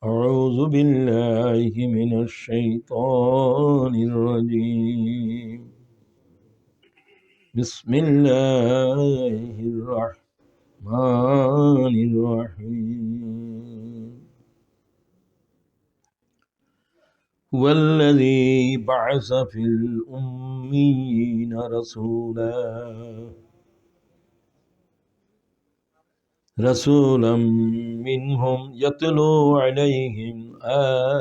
أعوذ بالله من الشيطان الرجيم بسم الله الرحمن الرحيم هو الذي بعث في الأميين رسولا منهم يتلو عليهم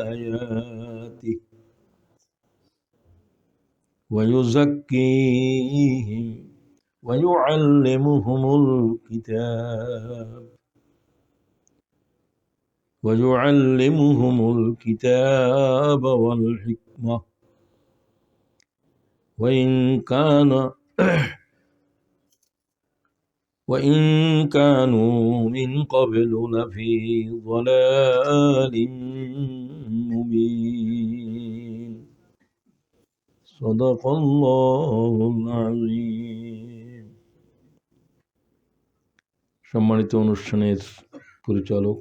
آياته ويزكيهم ويعلمهم الكتاب والحكمة وإن كانوا من قبل لفي ضلال مبين صدق الله العظيم সম্মানিত অনুষ্ঠানের পরিচালক,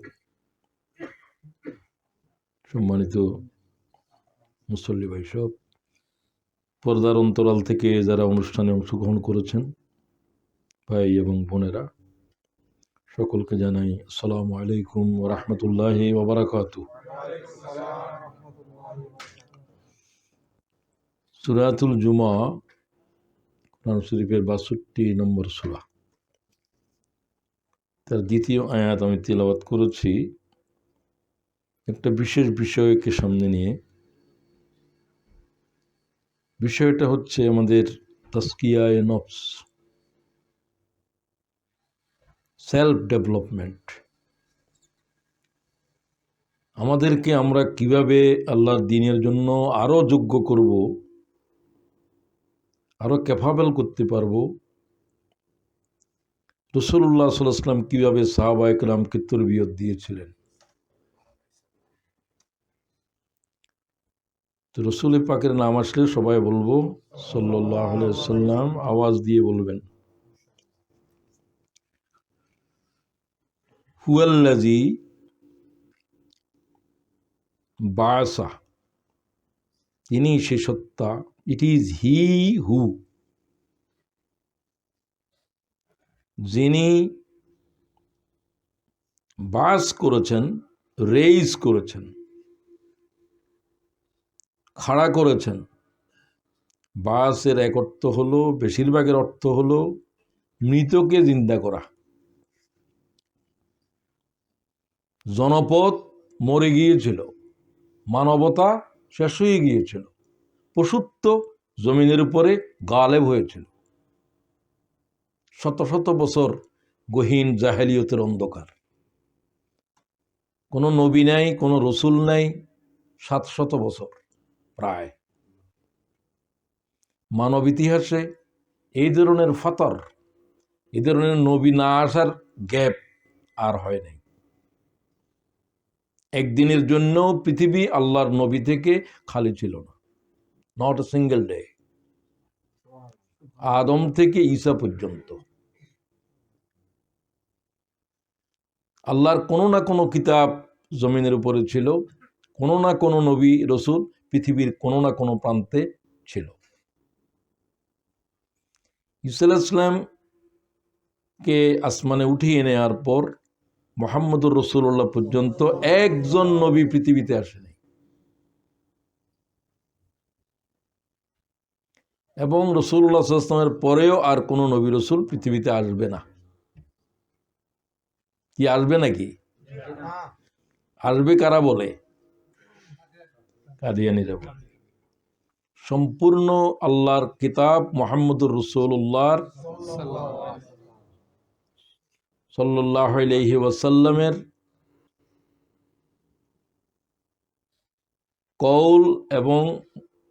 সম্মানিত মুসল্লি ভাই সব, পর্দার অন্তরাল থেকে যারা অনুষ্ঠানে অংশগ্রহণ করেছেন ভাই এবং বোনেরা, সকলকে জানাই আসসালামু আলাইকুম ওয়া রাহমাতুল্লাহি ওয়া বারাকাতুহু। সূরাতুল জুমা কোরআন শরীফের 62 নম্বর সূরা, তার দ্বিতীয় আয়াত আমি তিলাওয়াত করেছি একটা বিশেষ বিষয়কে সামনে নিয়ে। বিষয়টা হচ্ছে আমাদের তাসকিয়ায়ে নফস, সেলফ ডেভেলপমেন্ট। আমাদেরকে আমরা কিভাবে আল্লাহর দ্বীনের জন্য আরো যোগ্য করব, আরো ক্যাপাবল করতে পারবো। রাসূলুল্লাহ সাল্লাল্লাহু আলাইহি ওয়াসাল্লাম কিভাবে সাহাবায়ে কেরামকে তরবিয়ত দিয়েছিলেন। তো রাসূল পাকের নাম আসলে সবাই বলবো সাল্লাল্লাহু আলাইহি ওয়াসাল্লাম, আওয়াজ দিয়ে বলবেন। হুয়াল্লাযী বাআসা, তিনি সে সত্তা, ইট ইজ হি হু, যিনি বাস করেছেন, রেইজ করেছেন, খাড়া করেছেন। বাসের এক অর্থ হলো, বেশিরভাগের অর্থ হলো মৃতকে জিন্দা করা। জনপদ মরে গিয়েছিল, মানবতা শেষ হয়ে গিয়েছিল, পশুত্ব জমিনের উপরে গালেব হয়েছিল। শত শত বছর গহীন জাহেলিয়তের অন্ধকার, কোনো নবী নাই, কোনো রসুল নাই, 700 বছর প্রায়। মানব ইতিহাসে এই ধরনের ফাতর, এই ধরনের নবী না আসার গ্যাপ আর হয় নাই। একদিনের জন্য পৃথিবী আল্লাহর নবী থেকে খালি ছিল না, নট এ সিঙ্গেল ডে। আদম থেকে ঈসা পর্যন্ত আল্লাহর কোনো না কোনো কিতাব জমিনের উপরে ছিল, কোনো না কোনো নবী রসুল পৃথিবীর কোনো না কোনো প্রান্তে ছিল। ঈসা আলাইহিস সালামকে আসমানে উঠিয়ে নেওয়ার পর মুহাম্মদুর রাসূলুল্লাহ পর্যন্ত একজন নবী পৃথিবীতে আসেনি, এবং রাসূলুল্লাহ সাল্লাল্লাহু আলাইহি ওয়াসাল্লামের পরেও আর কোনো নবী রসুল পৃথিবীতে আসবে না। কি আসবে নাকি? আসবে কারা বলে? কাদিয়ানীরা বলে। সম্পূর্ণ আল্লাহর কিতাব মুহাম্মদুর রাসূলুল্লাহ সাল্লাল্লাহু আলাইহি ওয়াসাল্লামের কওল এবং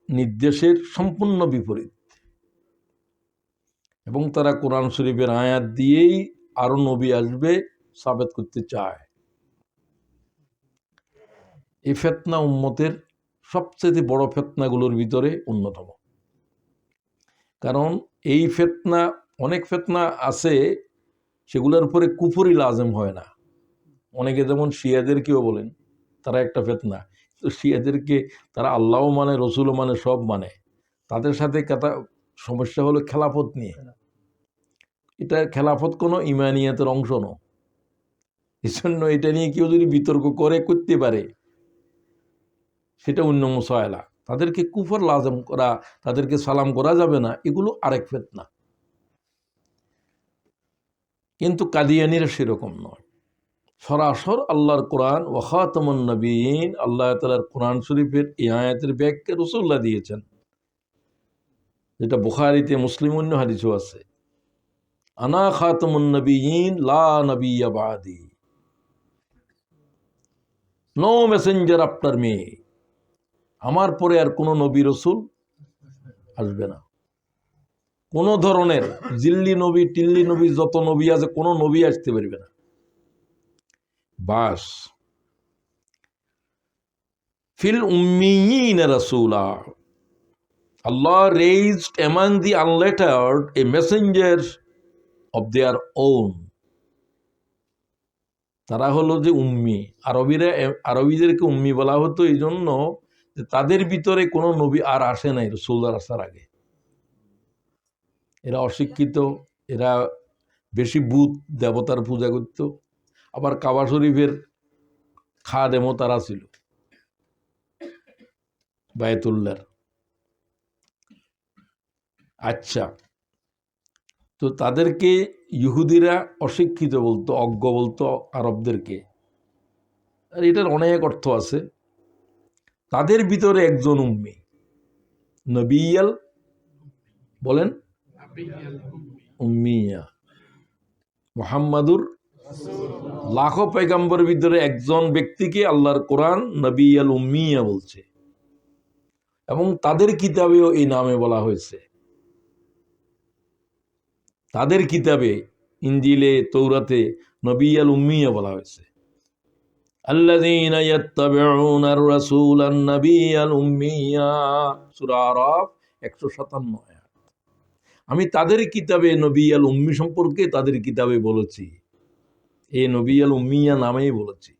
নির্দেশের সম্পূর্ণ বিপরীত, এবং তারা কোরআন শরীফের আয়াত দিয়েই আরো নবী আসবে সাবেত করতে চায়। এই ফিতনা উম্মতের সবচেয়ে বড় ফিতনাগুলোর ভিতরে অন্যতম। কারণ এই ফিতনা, অনেক ফিতনা আছে সেগুলোর উপরে কুফরি লাজেম হয় না। অনেকে যেমন শিয়াদেরকেও বলেন তারা একটা ফেতনা। তো শিয়াদেরকে তারা আল্লাহও মানে, রসুলও মানে, সব মানে। তাদের সাথে কথা সমস্যা হলো খেলাফত নিয়ে। এটা খেলাফত কোনো ইমানিয়াতের অংশ নয়। এই জন্য এটা নিয়ে কেউ যদি বিতর্ক করতে পারে, সেটা অন্য মুসায়লা। তাদেরকে কুফর লাজম করা, তাদেরকে সালাম করা যাবে না, এগুলো আরেক ফিতনা। কিন্তু কাদিয়ানিরা সেরকম নয়। সরাসর আল্লাহর কোরআন ওয়া খাতামুন নবিয়্যিন, আল্লাহ তাআলার কোরআন শরীফের এই আয়াতের ব্যাখ্যা রাসূলুল্লাহ দিয়েছেন, যেটা বুখারীতে, মুসলিম, অন্য হাদিসও আছে। আনা খাতামুন নবিয়্যিন লা নবিয়্যা বাদি, নো মেসেঞ্জার আফটার মি, আমার পরে আর কোনো নবী রসুল আসবে না। কোন ধরনের জিল্লি নবী, টিল্লি নবী, যত নবী আছে, কোনো নবী আসতে পারবে না। বাস feel উম্মিয়িনা রাসূলা, Allah raised among the unlettered a messenger of their own. তারা হলো যে উম্মি। আরবিদেরকে উম্মি বলা হতো এই জন্য যে তাদের ভিতরে কোনো নবী আর আসে নাই রাসূলুল্লাহ আসার আগে। এরা অশিক্ষিত, এরা বেশি বুত দেবতার পূজা করত, আবার কাবা শরীফের খাদেমও তারা ছিল, বায়তুল্লাহর। আচ্ছা, তো তাদেরকে ইহুদিরা অশিক্ষিত বলতো, অজ্ঞ বলতো আরবদেরকে। আর এটার অনেক অর্থ আছে। তাদের ভিতরে একজন উম্মি, নবিয়াল, বলেন উম্মিয়া, মুহাম্মাদুর, লাখো পয়গম্বরের ভিতরে একজন ব্যক্তিকে আল্লাহর কোরআন নবিয়াল উম্মিয়া বলছে, এবং তাদের কিতাবেও এই নামে বলা হয়েছে। তাদের কিতাবে, ইনজিলে, তৌরাতে নবিয়াল উম্মিয়া বলা হয়েছে। আল্লাযীনা ইয়াত্তাবিউনার রাসূলান নাবিয়াল উম্মিয়া, সূরা আরাফ 157 আয়াত। আমি তাদের কিতাবে নবিয়াল উম্মি সম্পর্কে তাদের কিতাবে বলেছি, এই নবিয়াল উম্মিয়া নামেই বলেছি।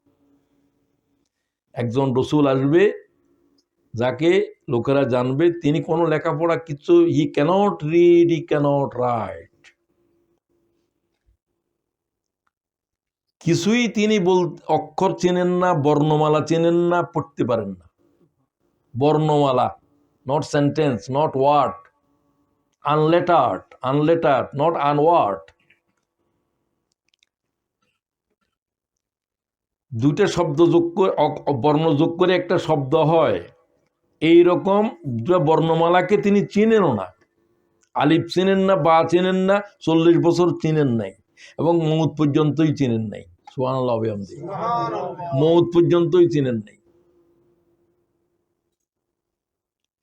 একজন রসুল আসবে যাকে লোকেরা জানবে তিনি কোনো লেখাপড়া কিছু, হি ক্যানট রিড, হি ক্যানট রাইট, কিছুই তিনি অক্ষর চেনেন না, বর্ণমালা চেনেন না, পড়তে পারেন না। বর্ণমালা, not sentence, not word, unlettered, not unworded. দুইটা শব্দ যোগ করে, বর্ণ যোগ করে একটা শব্দ হয়, এইরকম বর্ণমালাকে তিনি চিনেনও না। আলিফ চিনেন না, বা চিনেন না, 40 বছর চিনেন নাই, এবং মৌত পর্যন্তই চিনেন নাই। সুবহানাল্লাহ, মৌত পর্যন্তই চিনেন নাই।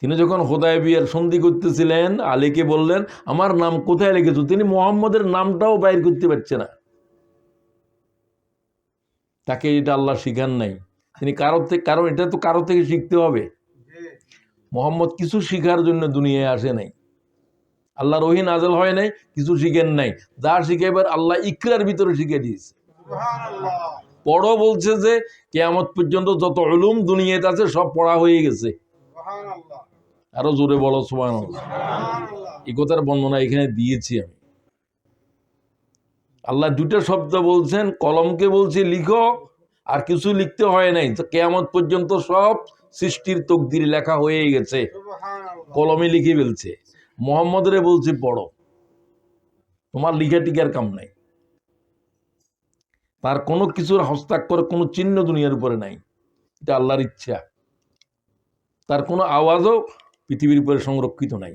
তিনি যখন হুদায়বিয়ার সন্ধি করতেছিলেন, আলীকে বললেন আমার নাম কোথায় লিখেছো, তিনি মুহাম্মদের নামটাও বাইর করতে পারছে না। তাকে এটা আল্লাহ শিখান নাই। তিনি কারণ এটা তো কারো থেকে শিখতে হবে। মুহাম্মদ কিছু শিখার জন্য দুনিয়ায় আসে নাই, আল্লাহর ওহী নাযিল হয় নাই, কিছু শিখেন নাই। যা শিখাইবার আল্লাহ ইকরার ভিতরে শিখিয়ে দিয়েছে। পড়ো বলছে যে কিয়ামত পর্যন্ত যত উলুম দুনিয়াতে আছে সব পড়া হয়ে গেছে। আরো জোরে বলো সুবহানাল্লাহ। এই কথার বর্ণনা এখানে দিয়েছি আমি। আল্লাহ দুটো শব্দ বলছেন, কলমকে বলছে লিখো, আর কিছু লিখতে হয় নাই, কিয়ামত পর্যন্ত সব সৃষ্টির তকদির লেখা হয়ে গেছে, কলমে লিখে ফেলছে। মুহাম্মদের বলছে পড়ো, তোমার লিখা টিকার কাম নাই। তার কোনো কিছুর হস্তাক্ষর, কোনো চিহ্ন দুনিয়ার উপরে নাই, এটা আল্লাহর ইচ্ছা। তার কোনো আওয়াজও পৃথিবীর উপরে সংরক্ষিত নাই,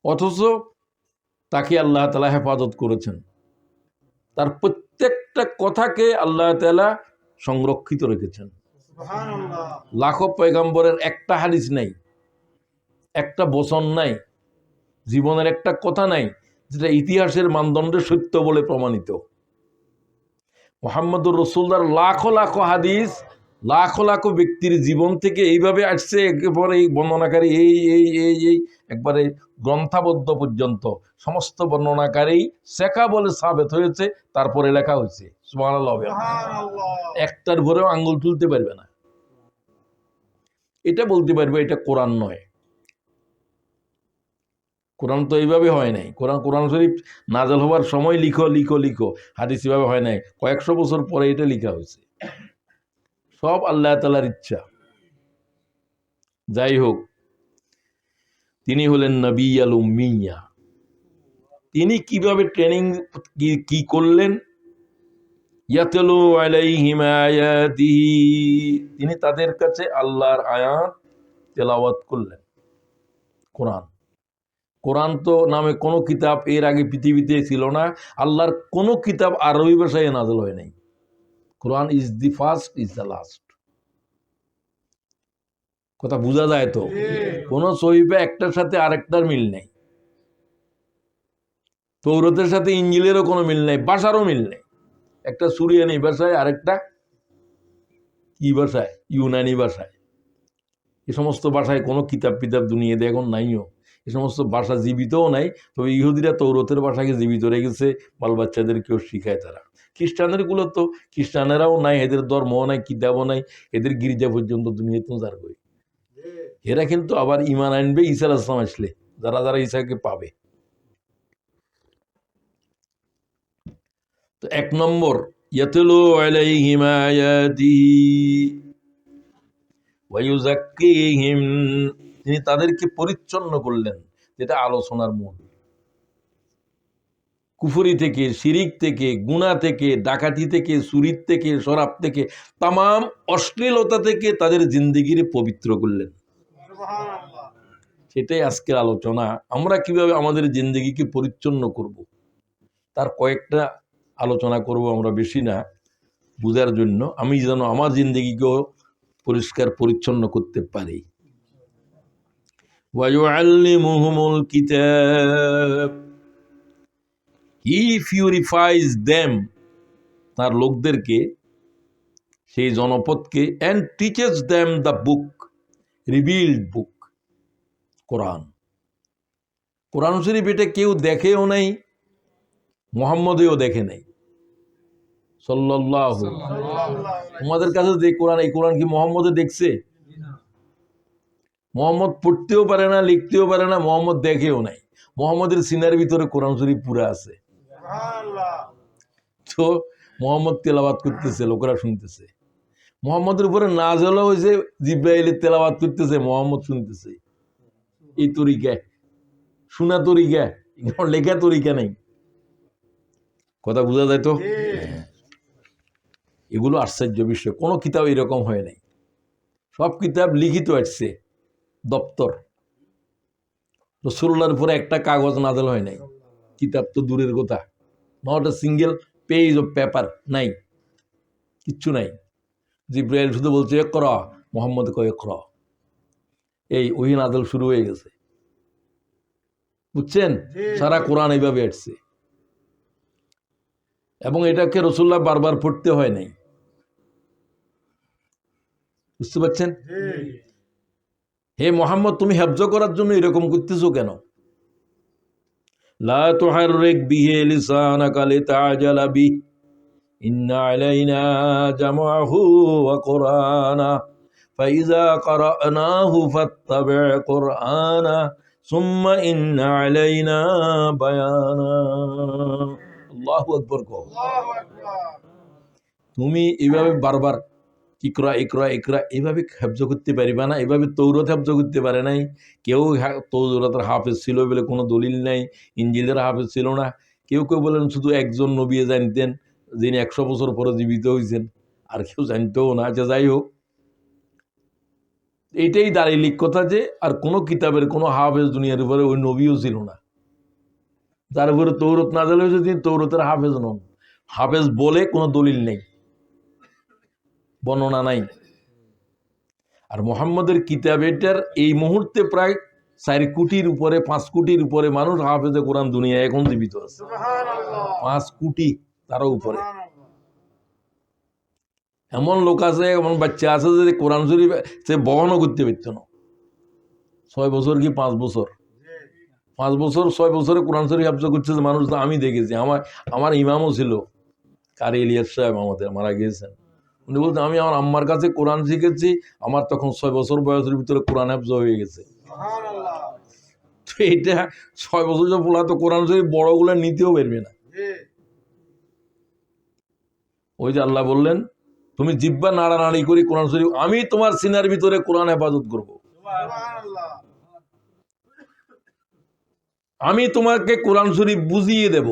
অথচ তাকে আল্লাহ তাআলা হেফাজত করেছেন। তার প্রত্যেকটা কথাকে আল্লাহ তাআলা সংরক্ষিত রেখেছেন। লাখো পয়গম্বরের একটা হাদিস নাই, একটা বচন নাই, জীবনের একটা কথা নাই যেটা ইতিহাসের মানদণ্ডে সত্য বলে প্রমাণিত। মুহাম্মদুর রাসূলুল্লাহর লাখো লাখো হাদিস, লাখো লাখো ব্যক্তির জীবন থেকে এইভাবে আসছে, একেবারে এই বর্ণনাকারী এই একবারে গ্রন্থাবদ্ধ পর্যন্ত সমস্ত বর্ণনাকারী শেখা বলে সাবেত হয়েছে, তারপরে লেখা হয়েছে। সুবহানাল্লাহ হবে না। একটার ভরেও আঙ্গুল তুলতে পারবে না। এটা বলতে পারবে এটা কোরআন নয়। কোরআন তো এইভাবে হয় নাই। কোরআন শরীফ নাজেল হওয়ার সময় লিখো লিখো লিখো, হাদিস এভাবে হয় নাই, কয়েকশো বছর পরে এটা লেখা হয়েছে। সব আল্লাহ তাআলার ইচ্ছা। যাই হোক, তিনি হলেন নবী আল উম্মিয়া। তিনি কিভাবে ট্রেনিং কি করলেন? ইয়াতলু আলাইহিম আয়াতিহি, তিনি তাদের কাছে আল্লাহর আয়াত তেলাওয়াত করলেন। কোরআন তো নামে কোনো কিতাব এর আগে পৃথিবীতে ছিল না। আল্লাহর কোনো কিতাব আরবি ভাষায় নাযিল হয় নাই। Quran is the first, is the last. কথা বোঝা যায় তো? কোন সহিফে একটার সাথে আরেকটার মিল নেই। তৌরাতের সাথে ইঞ্জিলেরও কোনো মিল নেই, ভাষারও মিল নেই। একটা সুরিয়ানি ভাষায়, আরেকটা কি ভাষায়? ইউনানি ভাষায়। এ সমস্ত ভাষায় কোনো কিতাব দুনিয়াতে এখন নাইও। এ সমস্ত ভাষা জীবিতও নাই। তবে ইহুদিরা তৌরাতের ভাষাকে জীবিত রেখেছে, বাল বাচ্চাদেরকেও শিখায় তারা। খ্রিস্টানদের গুলো তো, খ্রিস্টানেরাও নাই, এদের ধর্মও নাই, কিতাবও নাই, এদের গির্জা পর্যন্ত দুনিয়াতে যার কই। এরা কিন্তু আবার ঈমান আনবে ঈসা আলাইহিস সালাম আসলে, যারা যারা ঈসাকে পাবে। তো এক নম্বর, ইয়াতলু আলাইহিম আয়াতিহি ওয়া ইউযাক্কিহিম, তিনি তাদেরকে পরিচ্ছন্ন করলেন, যেটা আলোচনার মূল। কুফরি থেকে, শিরিক থেকে, গুনাহ থেকে, ডাকাতি থেকে, চুরি থেকে, শরাব থেকে, তামাম অশ্লীলতা থেকে তাদের জিন্দেগির পবিত্র করলেন। সেটাই আজকের আলোচনা। আমরা কিভাবে আমাদের জিন্দেগিকে পরিচ্ছন্ন করব, তার কয়েকটা আলোচনা করব আমরা, বেশি না, বুঝার জন্য। আমি যেন আমার জিন্দেগিকেও পরিষ্কার পরিচ্ছন্ন করতে পারি। ওয়ায়ুআল্লিমুহুমুল কিতাব, হি পিউরিফাইজ দেম, তার লোকদেরকে, সেই জনপদকে, and teaches them the book, revealed book, Quran. Quran Sharif এটা কেউ দেখেও নাই, মুহাম্মদেও দেখে নাই সাল্লাল্লাহু। তোমাদের কাছে যে কোরআন, এই কোরআন কি মুহাম্মদে দেখছে? মুহাম্মদ পড়তেও পারে না, লিখতেও পারে না, মুহাম্মদ দেখেও নাই। মুহাম্মদের সিনার ভিতরে কোরআন শরীফ পুরা আছে। তো মুহাম্মদ তেলাওয়াত করতেছে, লোকেরা শুনতেছে। মুহাম্মদের উপরে নাযিল হয়েছে, জিবরাইল তেলাওয়াত করতেছে, মুহাম্মদ শুনতেছে। এই তরিকা, শোনা তরিকা, লেখা তরিকা নেই। কথা বোঝা যায় তো? এগুলো আশ্চর্য বিষয়। কোনো কিতাব এরকম হয় নাই। সব কিতাব লিখিত আসছে, দপ্তর। রাসূলুল্লাহর উপরে একটা কাগজ নাযিল হয় নাই। কিতাব তো দূরের কথা, not a single page of paper নাই, কিচ্ছু নাই। জিবরাইল শুধু বলছে ইকরা, মুহাম্মদ কয় ইকরা। এই ওহী নাযিল শুরু হয়ে গেছে। বুঝছেন? সারা কোরআন এইভাবে আসছে, এবং এটাকে রাসূলুল্লাহ বারবার পড়তে হয় নাই। বুঝতে পারছেন? হে মুহাম্মদ, তুমি হেফজ করার জন্য এরকম করতেছো কেন? লা তুহাররিক বিহি লিসানাকা লিতাআজালা বিহি ইন্না আলাইনা জামআহু ওয়া কুরআনা ফাইযা ক্বারানাহু ফাত্তাবি' কুরআনা সুম্মা ইন্না আলাইনা বায়ানা। আল্লাহু আকবার। তুমি এইভাবে বারবার ইকরা ইকরা ইকরা এইভাবে হেফজ করতে পারিবা না। এভাবে তৌরাত হেফজ করতে পারে নাই কেউ। তৌরাতের হাফেজ ছিল বলে কোনো দলিল নাই। ইনজিলের হাফেজ ছিল না। কেউ কেউ বলেন শুধু একজন নবী জানতেন, যিনি 100 বছর পরে জীবিত হয়েছেন, আর কেউ জানতেও না। যে যাই হোক, এইটাই দালিলিক কথা যে আর কোনো কিতাবের কোনো হাফেজ দুনিয়ার উপরে ওই নবীও ছিল না। যার উপরে তৌরাত নাযিল হয়েছে তিনি তৌরাতের হাফেজ নন। হাফেজ বলে কোনো দলিল নেই, বর্ণনা নাই। আর মুহাম্মদের কিতাব এটার এই মুহূর্তে প্রায় 4 কোটির উপরে, 5 কোটির উপরে মানুষ হাফেজে কোরআন দুনিয়ায় এখন জীবিত আছে। 5 কোটি, তারও উপরে। এমন লোক আছে, এমন বাচ্চা আছে যে কোরআন শরীফ সে বহনও করতে পারত না। 6 বছর কি 5 বছর, 5 বছর 6 বছরে কোরআন শরীফ হেফজ করছে যে মানুষ, আমি দেখেছি। আমার ইমামও ছিল, কারি ইলিয়াস সাহেব আমাদের মারা গিয়েছেন, উনি বলতেন আমি আমার আম্মার কাছে কোরআন শিখেছি, আমার তখন 6 বছর বয়সের ভিতরে কোরআন হাফজ হয়ে গেছে। তো এটা 6 বছর যে বলা, তো কোরআন শরীফ বড়গুলো নিতেও পারবে না। ওই যে আল্লাহ বললেন তুমি জিহ্বা নাড়ানাড়ি করি কোরআন শরীফ, আমি তোমার সিনার ভিতরে কোরআন হেফাজত করব, আমি তোমাকে কোরআন শরীফ বুঝিয়ে দেব,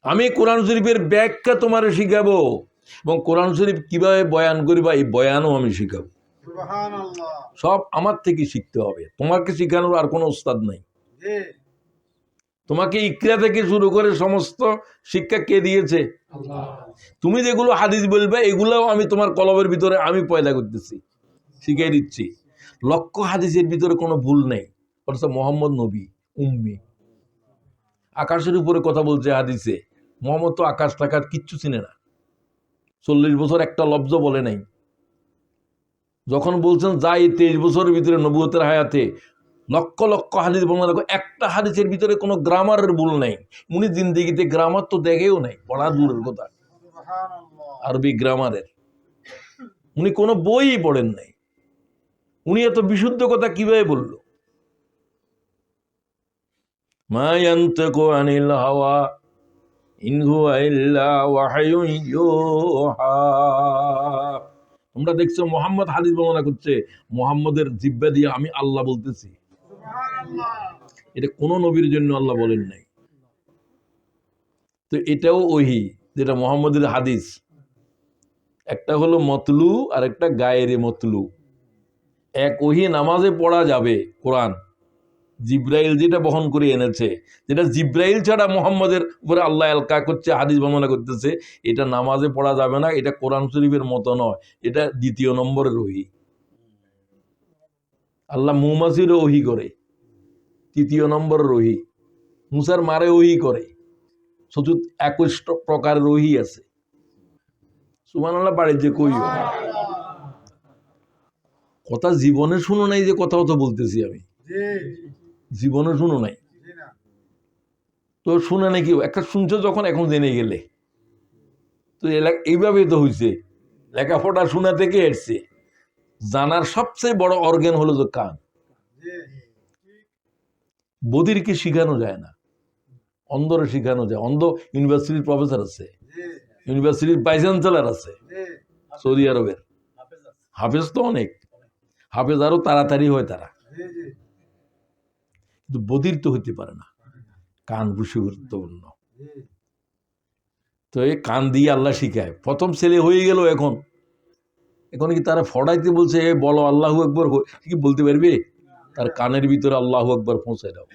আমি কোরআন শরীফের ব্যাখ্যা তোমার শিখাবো, এবং কোরআন শরীফ কিভাবে বয়ান করিবা এই বয়ানও আমি শিখাবো। সব আমার থেকে শিখতে হবে, তোমাকে শিখানোর আর কোনো ওস্তাদ নাই। তোমাকে ইকরা থেকে শুরু করে সমস্ত শিক্ষা কে দিয়েছে? তুমি যেগুলো হাদিস বলবে এগুলোও আমি তোমার কলবের ভিতরে আমি পয়দা করতেছি, শিখিয়ে দিচ্ছি। লক্ষ হাদিসের ভিতরে কোনো ভুল নেই, অথচ মোহাম্মদ নবী উম্মি, আকাশের উপরে কথা বলছে হাদিসে। মোহাম্মদ তো আকাশ টাকার কিচ্ছু চিনে না, 40 বছর একটা লব্জ বলে নাই। যখন বলছেন যাই 23 বছরের ভিতরে নবুয়তের হায়াতে লক্ষ লক্ষ হাদিস বর্ণনা দেখো, একটা হাদিসের ভিতরে কোনো গ্রামারের ভুল নেই। উনি জিন্দেগিতে গ্রামার তো দেখেও নাই, পড়া দূরের কথা, আরবি গ্রামারের উনি কোনো বই পড়েন নাই। উনি এত বিশুদ্ধ কথা কিভাবে বলল? মা ইয়ানতিকু আনিল হাওয়া ইন হুয়া ইল্লা ওয়াহয়ুন ইউহা। তোমরা দেখছো মোহাম্মদ হাদিস বর্ণনা করছে, মোহাম্মদের জিহ্বা দিয়ে আমি আল্লাহ বলতেছি, এটা কোন নবীর জন্য আল্লাহ বলেন নাই। তো এটাও ওহি, যেটা মোহাম্মদের হাদিস, একটা হলো মতলু আর একটা গায়েরে মতলু। এক ওহি নামাজে পড়া যাবে কোরআন, জিব্রাইল যেটা বহন করে এনেছে, যেটা জিব্রাইল ছাড়া মোহাম্মদের উপরে আল্লাহ এলকা করছে, হাদিস বর্ণনা করতেছে, এটা নামাজে পড়া যাবে না, এটা কোরআন শরীফের মতো নয়, এটা দ্বিতীয় নম্বরের ওহি। আল্লাহ মৌমাছিরও ওহি করে, তৃতীয় নম্বরের ওহি। মুসার মারে ওহি করে, 21 প্রকারের ওহি আছে। সুবহানাল্লাহ বাড়ি যে কইও কথা জীবনে শুনো নাই, যে কথা তো বলতেছি আমি, জীবনে শুনো নাই তো শুনে নাকি একটা শুনছো যখন, এখন জেনে গেলে তো এইভাবেই তো হয়েছে। লেখাপড়া শোনা থেকে এসছে, জানার সবচেয়ে বড় অর্গান হলো যে কান। বধিরকে শিখানো যায় না, অন্ধরে শিখানো যায়। অন্ধ ইউনিভার্সিটির প্রফেসর আছে, ইউনিভার্সিটির ভাইস চ্যান্সেলর আছে সৌদি আরবের, হাফেজ তো অনেক, হাফেজ আরো তাড়াতাড়ি হয় তারা, কিন্তু বধির তো হইতে পারে না। কান বেশি গুরুত্বপূর্ণ। তো এই কান দিয়ে আল্লাহ শিখায়। প্রথম ছেলে হয়ে গেল, এখন এখন কি তারা ফড়াইতে বলছে বলো আল্লাহু আকবার, কি বলতে পারবে? তার কানের ভিতরে আল্লাহু আকবার পৌঁছায় দাও।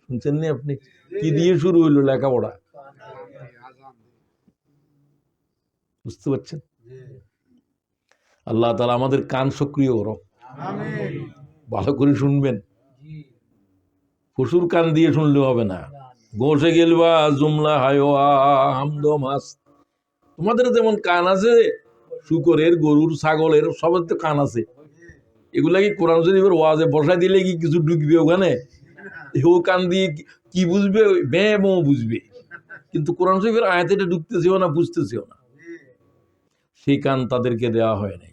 শুনছেন নি আপনি? কি দিয়ে শুরু হইলো লেখাপড়া, বুঝতে পারছেন? আল্লাহ তাআলা আমাদের কান সক্রিয় করো, ভালো করে শুনবেন। পশুর কান দিয়ে শুনলে হবে না। গোসে গেলবা জুমলা হায়ওয়া হামদ মাস, তোমাদের যেমন কান আছে, শুকরের, গরুর, ছাগলের, সবার তো কান আছে। এগুলা কি কোরআন শরীফের ওয়াজে বসাই দিলে কি কিছু ঢুকবে ওখানে? ও কান দিয়ে কি বুঝবে? ব্যামও বুঝবে, কিন্তু কোরআন শরীফের আয়াতে এটা ঢুকতেছেও না, বুঝতেছেও না। সেই কান তাদেরকে দেওয়া হয় নাই।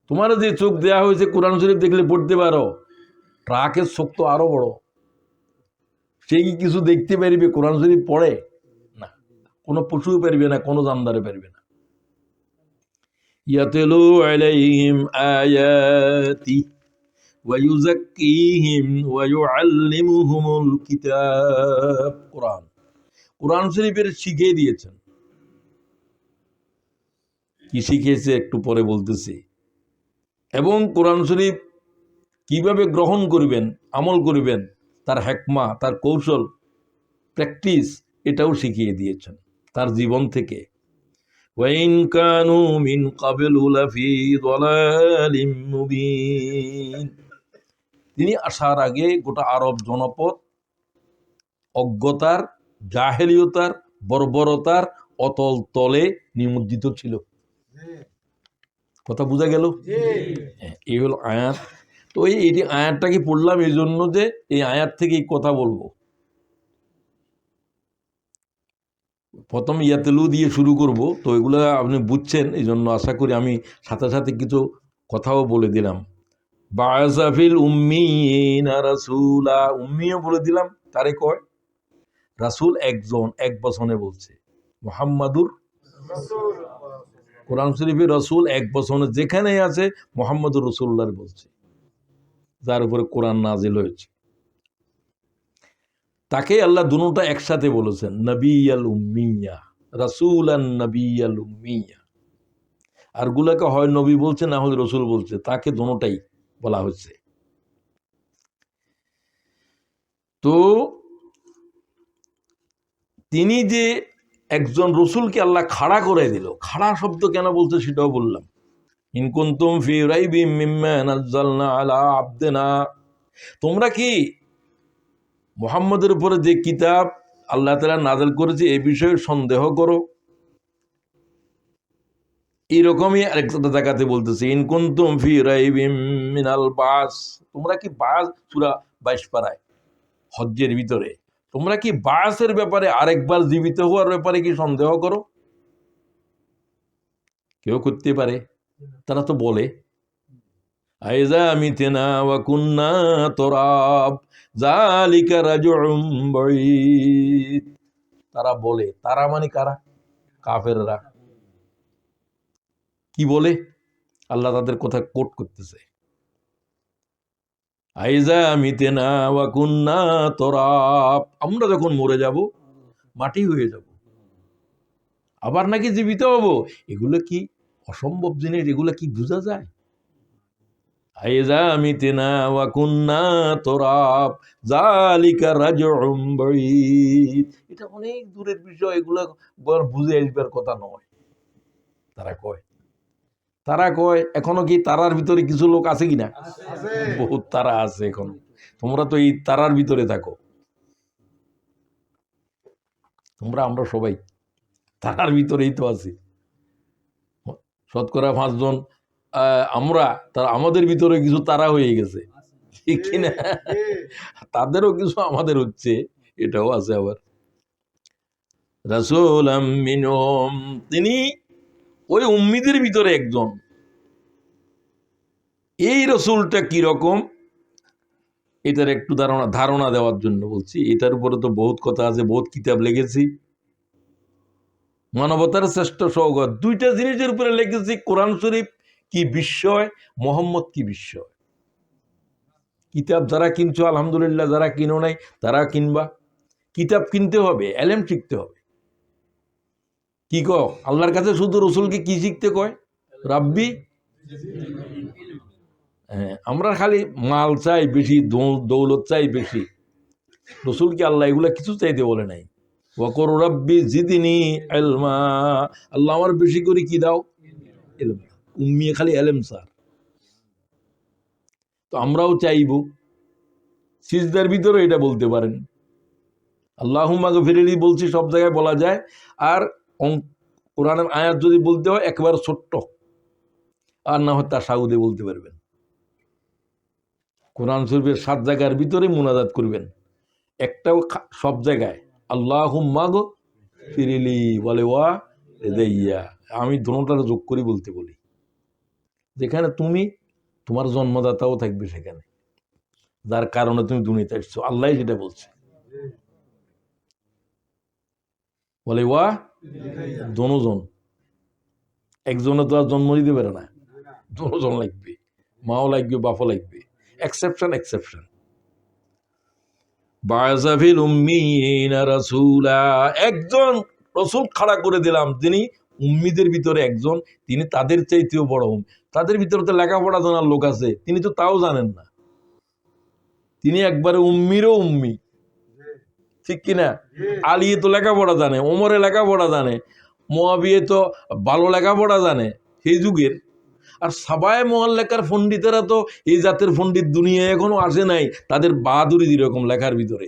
তোমার যে চোখ দেওয়া হয়েছে কোরআন শরীফ দেখলে পড়তে পারো, ট্রাকের চোখ তো আরো বড়, সে কি কিছু দেখতে পারবে কোরআন শরীফ পড়ে? না, কোনো পশু পারবে না, কোনো জানদারে পারবে না। ইয়াতলু আলাইহিম আয়াতি ওয়া ইউযাক্কিহিম ওয়া ইউআল্লিমুহুমুল কিতাব। কোরআন, কোরআন শরীফের শিখিয়ে দিয়েছেন। কি শিখিয়েছে একটু পরে বলতেছি। এবং কোরআন শরীফ কিভাবে গ্রহণ করবেন, আমল করবেন, তার হিকমা, তার কৌশল, প্র্যাকটিস, এটাও শিখিয়ে দিয়েছেন তার জীবন থেকে। ওয়াইন কানু মিন ক্বাবলু লাফি যালালিম মুবিন। তিনি আসার আগে গোটা আরব জনপদ অজ্ঞতার, জাহেলিয়তার, বর্বরতার অতল তলে নিমজ্জিত ছিল। কথা বোঝা গেল? এই হলো আয়াত। তো এই আয়াতটাকে পড়লাম এই জন্য যে এই আয়াত থেকে এই কথা বলবো। প্রথম ইয়াতেলু দিয়ে শুরু করব, তো এগুলো আপনি বুঝছেন, এই জন্য আশা করি আমি সাথে সাথে কিছু কথাও বলে দিলাম। বাআসাফিল উম্মিয়িনা রাসূলা, উম্মিও বলে দিলাম, তারে কয় রাসূল একজন, এক বচনে বলছে মুহাম্মাদুর রাসূল। কোরআন শরীফে রাসূল এক বচনে যেখানে আছে মুহাম্মাদুর রাসূলুল্লাহ বলছে, যার উপরে কোরআন নাজিল হয়েছে। তাকে আল্লাহ দুটোটা একসাথে বলেছেন, নবিয়াল উম্মিয়া, রাসূলান নবিয়াল উম্মিয়া। আর গুলাকে হয় নবী বলছে, না হলে রসুল বলছে, তাকে দুটোটাই বলা হচ্ছে। তো তিনি যে একজন রসুলকে আল্লাহ খাড়া করে দিল, খাড়া শব্দ কেন বলছে সেটাও বললাম। ইন কুনতুম ফি রাইবিম মিম্মা নাযালনা আলা আবদিনা, তোমরা কি মুহাম্মদের উপরে যে কিতাব আল্লাহ তাআলা নাযিল করেছে এই বিষয়ে সন্দেহ করো? এরকমই আরেকটা জায়গাতে বলতেছে, ইন কুনতুম ফি রাইবিম মিনাল বাস, তোমরা কি বাস, সূরা 22 পারায় হজ্জের ভিতরে, তোমরা কি বাসের ব্যাপারে, আরেকবার জীবিত হওয়ার ব্যাপারে কি সন্দেহ করো? কেউ করতে পারে, তারা তো বলে আইজা মিতেনা ওয়া কুন্না তুরাব যালিকা রাজউম বাঈদ। তারা বলে, তারা মানে কারা? কাফেররা। কি বলে? আল্লাহ তাদের কথা কোট করতেছে, আইজা মিতেনা ওয়া কুন্না তুরাব, আমরা যখন মরে যাব, মাটি হয়ে যাব, আবার নাকি জীবিত হব। এগুলো কি অসম্ভব জিনিস? এগুলো কি বোঝা যায়? আইজা মিতেনা ওয়া কুন্না তুরাব যালিকা রাজউম বাঈদ, এটা অনেক দূরের বিষয়, এগুলো বুঝে আসবার কথা নয়। তারা কয় এখনো কি তারার ভিতরে কিছু লোক আছে কিনা? বহুত তারা আছে এখন। তোমরা তো এই তারার ভিতরে থাকো, আমরা সবাই তারার ভিতরেই তো আছি। শতকরা 5 জন আমরা, তারা আমাদের ভিতরে কিছু তারা হয়ে গেছে, ঠিক কিনা? তাদেরও কিছু আমাদের হচ্ছে, এটাও আছে আবার। রাসূলাম মিনহুম, তিনি ওই উম্মীদের ভিতরে একজন। এই রসুলটা কিরকম এটার একটু ধারণা দেওয়ার জন্য বলছি। এটার উপরে তো বহুত কথা আছে, বহুত কিতাব লিখেছি। মানবতার শ্রেষ্ঠ সওগাত, দুইটা জিনিসের উপরে লিখেছি, কোরআন শরীফ কি বিস্ময়, মোহাম্মদ কি বিস্ময়। কিতাব যারা কিনছো আলহামদুলিল্লাহ, যারা কিনো নাই তারা কিনবা। কিতাব কিনতে হবে, এলেম শিখতে হবে। কি কও? আল্লাহর কাছে শুধু রসুলকে কি শিখতে কয়? রাব্বি। হ্যাঁ, আমরা খালি মাল চাই বেশি, দৌলত চাই বেশি। রসুলকে আল্লাহ এগুলা কিছু চাইতে বলে নাই। ওয়াকুর রাব্বি জিদনি ইলমা, আল্লাহ আমার বেশি করে কি দাও? ইলম। উম্মিয়ে খালি এলেম স্যার। তো আমরাও চাইবো, সিজদার ভিতরে এটা বলতে পারেন, আল্লাহুম্মা গফিরলি বলছি, সব জায়গায় বলা যায়। আর কোরআনের আয়াত যদি বলতে হয় একবার ছোট্ট, আর না হয় তাশাহুদে বলতে পারবেন। কোরআন শরীফের 7 জায়গার ভিতরে মুনাজাত করবেন, একটাও সব জায়গায় আল্লাহুম্মা গফিরলি বলে ওয়া রেদাইয়া, আমি দোনোটার যোগ করে বলতে বলি। যেখানে তুমি, তোমার জন্মদাতাও থাকবে সেখানে, যার কারণে তুমি দুনিয়াতে আসছো, আল্লাহ যেটা বলছে। বলে ওয়া দোনোজন, একজনে তো আর জন্ম দিতে পারে না, দোনোজন লাগবে, মাও লাগবে বাপও লাগবে। Exception exception. বাযাফিল উম্মিয়িনা রাসূলা, একজন রসুল খাড়া করে দিলাম, তিনি উম্মিদের ভিতরে একজন, তিনি তাদের চাইতেও বড়। তাদের ভিতরে তো লেখাপড়া জানার লোক আছে, তিনি তো তাও জানেন না, তিনি একবারে উম্মিরও উম্মি, ঠিক কিনা? আলী তো লেখাপড়া জানে, ওমরে লেখাপড়া জানে, মুয়াবিয়া তো ভালো লেখাপড়া জানে সেই যুগের। আর সাবায়ে মুআল্লাকার পণ্ডিতেরা তো এই জাতের পণ্ডিত দুনিয়ায় এখনো আসে নাই, তাদের বাহাদুরি যেরকম লেখার ভিতরে।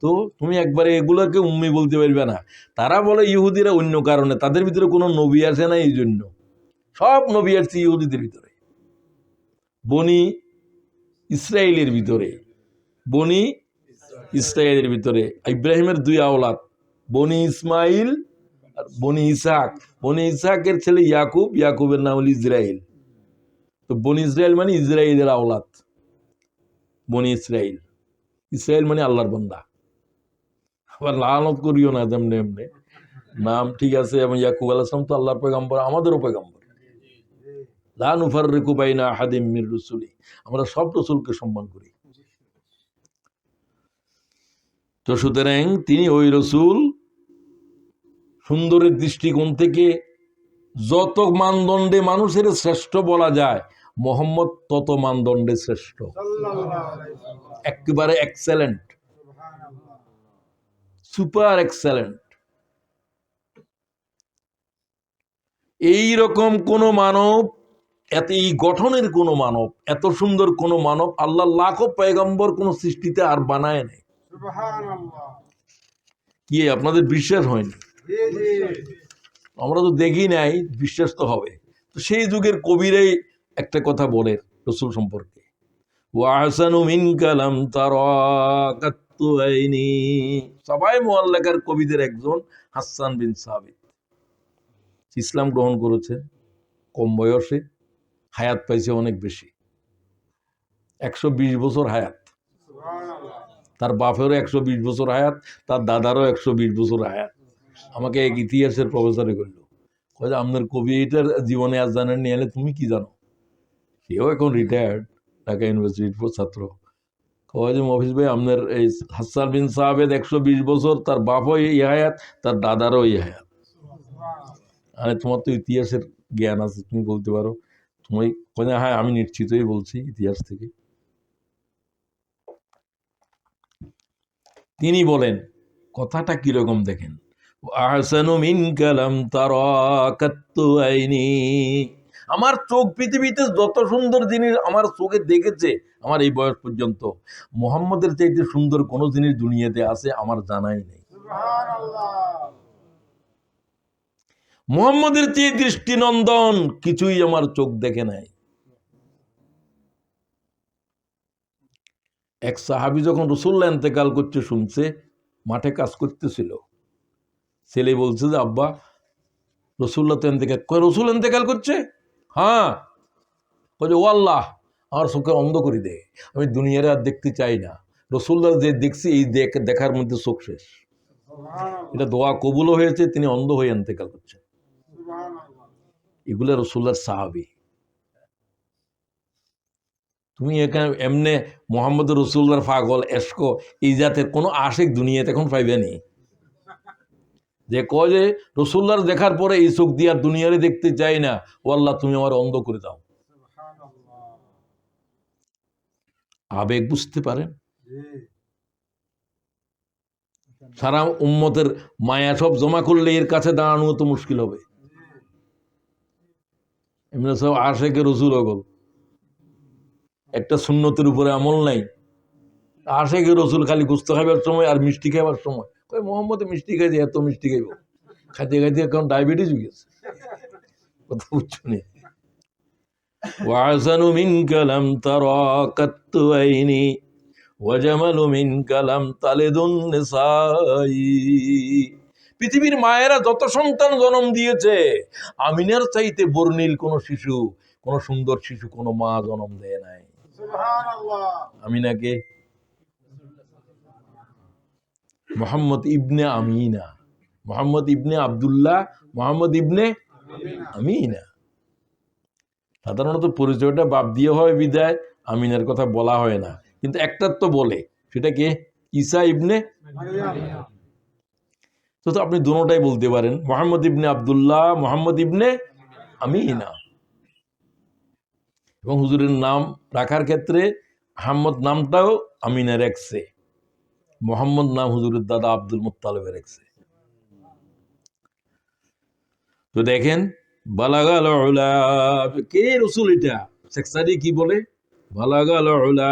তো তুমি একবারে এগুলোকে উম্মি বলতে পারবে না। তারা বলে ইহুদিরা অন্য কারণে, তাদের ভিতরে কোনো নবী আসে না, এই জন্য সব নবী আসছে ইহুদিদের ভিতরে, বনি ইসরায়েলের ভিতরে, বনি ইসরায়েলের ভিতরে। ইব্রাহিমের 2 আওলাদ, বনি ইসমাইল আর বনি ইসহাক। বনি ইসহাকের ছেলে ইয়াকুব, ইয়াকুবের নাম হল ইসরাইল। তো বনি ইসরাইল মানে ইসরাইলের আওলাদ, বনি ইসরাইল। ইসরাইল মানে আল্লাহর বান্দা। আবার লানত করিও না তেমনি এমনি নাম ঠিক আছে। এবং ইয়াকুব আলাইহিস সালাম তো আল্লাহর পয়গম্বর, আমাদেরও পয়গম্বর। লা নুফাররিকু বাইনা আহাদিম মির রুসুলি, আমরা সব রসুলকে সম্মান করি। তো সুতরাং তিনি ওই রসুল, সুন্দরের দৃষ্টিকোণ থেকে যত মানদণ্ডে মানুষের শ্রেষ্ঠ বলা যায়, মোহাম্মদ তত মানদণ্ডে শ্রেষ্ঠ, একেবারে এক্সেলেন্ট, সুপার এক্সেলেন্ট। এই রকম কোন মানব, এত এই গঠনের কোন মানব, এত সুন্দর কোন মানব আল্লাহ লাখো পয়গম্বর কোন সৃষ্টিতে আর বানায় নাই। কি আপনাদের বিশ্বাস হয়নি? আমরা তো দেখি নাই, বিশ্বাস তো হবে। তো সেই যুগের কবিরাই একটা কথা বলে রসুল সম্পর্কে, ওয়াহসানু মিনকা লাম তারা কাত্তু আইনি। সবাই মুআল্লাকার কবিদের একজন হাসান বিন সাবিত। ইসলাম গ্রহণ করেছে কম বয়সে, হায়াত পাইছে অনেক বেশি, 120 বছর হায়াত। তার বাপেরও 120 বছর হায়াত, তার দাদারও 120 বছর হায়াত। আমাকে এক ইতিহাসের প্রফেসরে করলো, আপনার কবি এটার জীবনে আজ জানেন নি, এলে তুমি কি জানো? সেও এখন রিটায়ার্ড, ঢাকা ইউনিভার্সিটির ছাত্র। কয় মফিজ ভাই, আপনার এই হাসান বিন সাহাবেদ 120 বছর, তার বাপও এই হায়াত, তার দাদারও এই হায়াত। আরে তোমার তো ইতিহাসের জ্ঞান আছে, তুমি বলতে পারো। তুমি হ্যাঁ, আমি নিশ্চিতই বলছি ইতিহাস থেকে। তিনি বলেন কথাটা কিরকম দেখেন, আহসানু মিনকা লাম তারা কাত্তু আইনি। আমার চোখ পৃথিবীতে যত সুন্দর জিনিস আমার চোখে দেখেছে আমার এই বয়স পর্যন্ত, মুহাম্মদের চাইতে সুন্দর কোন জিনিস দুনিয়াতে আছে আমার জানাই নেই। মুহাম্মদের চেয়ে দৃষ্টিনন্দন কিছুই আমার চোখ দেখে নাই। এক সাহাবী যখন রাসূলুল্লাহ ইন্তেকাল করতে শুনছে, মাঠে কাজ করতেছিল, ছেলে বলছে যে আব্বা রাসূলুল্লাহ তো ইন্তেকাল, রাসূল ইন্তেকাল করছে? হ্যাঁ। বলে ও আল্লাহ, আমার চোখে অন্ধ করে দে, আমি দুনিয়ার আর দেখতে চাই না। রাসূলুল্লাহ যে দেখছি এই দেখার মধ্যে চোখ শেষ। এটা দোয়া কবুলও হয়েছে, তিনি অন্ধ হয়ে ইন্তেকাল করছেন। এগুলো রাসূলুল্লাহর সাহাবী। তুমি এখানে এমনে মোহাম্মদ রাসূলুল্লাহর পাগল এশক এই জাতের কোনো আশিক দুনিয়াতে এখন পাইবেনি, যে কয় যে রাসূলুল্লাহর দেখার পরে এই চোখ দিয়ে আর দুনিয়ারে দেখতে চাই না, ও আল্লাহ তুমি আমার অন্ধ করে দাও। আবেগ বুঝতে পারেন? সারা উম্মতের মায়া সব জমা করলে এর কাছে দাঁড়ানো তো মুশকিল হবে। এমনি সব আশেকে রসুল অগল, একটা সুন্নতের উপরে আমল নাই। আশেকে রসুল খালি গোস্ত খাইবার সময় আর মিষ্টি খাইবার সময় কই মোহাম্মদ মিষ্টি খাইছে, এত মিষ্টি খাইব, খাইতে খাইতে এখন ডায়াবেটিস হয়ে গেছে। কথা বুঝছো নি? ওয়াহসানু মিনকা লাম তারা কাত্তু আইনি ওয়াজামালু মিনকা লাম তালিদুন নিসাই। পৃথিবীর মায়েরা যত সন্তান জন্ম দিয়েছে, আমিনার চাইতে বর্ণিল কোন শিশু, কোন সুন্দর শিশু কোন মা জন্ম দেয় নাই। সুবহানাল্লাহ। আমিনাকে মুহাম্মদ ইবনে আমিনা, মুহাম্মদ ইবনে আব্দুল্লাহ, মুহাম্মদ ইবনে আমিনা। সাধারণত পরিচয়টা বাপ দিয়ে হয় বিদায় আমিনার কথা বলা হয় না, কিন্তু একটার তো বলে, সেটা কে? ঈসা ইবনে মারইয়াম। তো আপনি দুটোটাই বলতে পারেন, মুহাম্মদ ইবনে আব্দুল্লাহ, মুহাম্মদ ইবনে আমিনা। এবং হুজুরের নাম রাখার ক্ষেত্রে আহমদ নামটাও আমিনা রাখছে, মুহাম্মদ নাম হুজুরের দাদা আব্দুল মুত্তালিবের রাখছে। তো দেখেন বালাগাল উলা, কে রাসূল? এটা শেখ সাদি কি বলে? বালাগাল উলা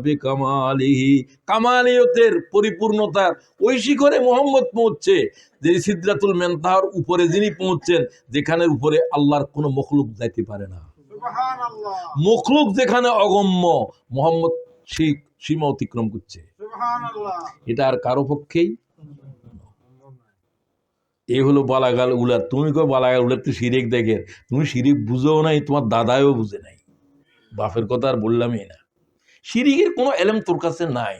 বিকামালিহি, কামালিয়তের পরিপূর্ণতার ওই শিখরে মুহাম্মদ পৌঁছছে যে সিদরাতুল মুনতাহার উপরে যিনি পৌঁছছেন, যেখানের উপরে আল্লাহর কোনো মখলুক যাইতে পারে না। সুবহানাল্লাহ। মখলুক যেখানে অগম্য, মুহাম্মদ সেই সীমা অতিক্রম করছে। সুবহানাল্লাহ। এটা আর কারো পক্ষেই এই হলো বালাগাল উলাদ। তুমি কো বালাগাল উলাদ তো শিরিক দেখে, তুমি শিরিক বুঝেও নাই, তোমার দাদাও বুঝে নাই। বাপের কথা আর বললামই না। শিরিকের কোনো এলেম তোর কাছে নাই।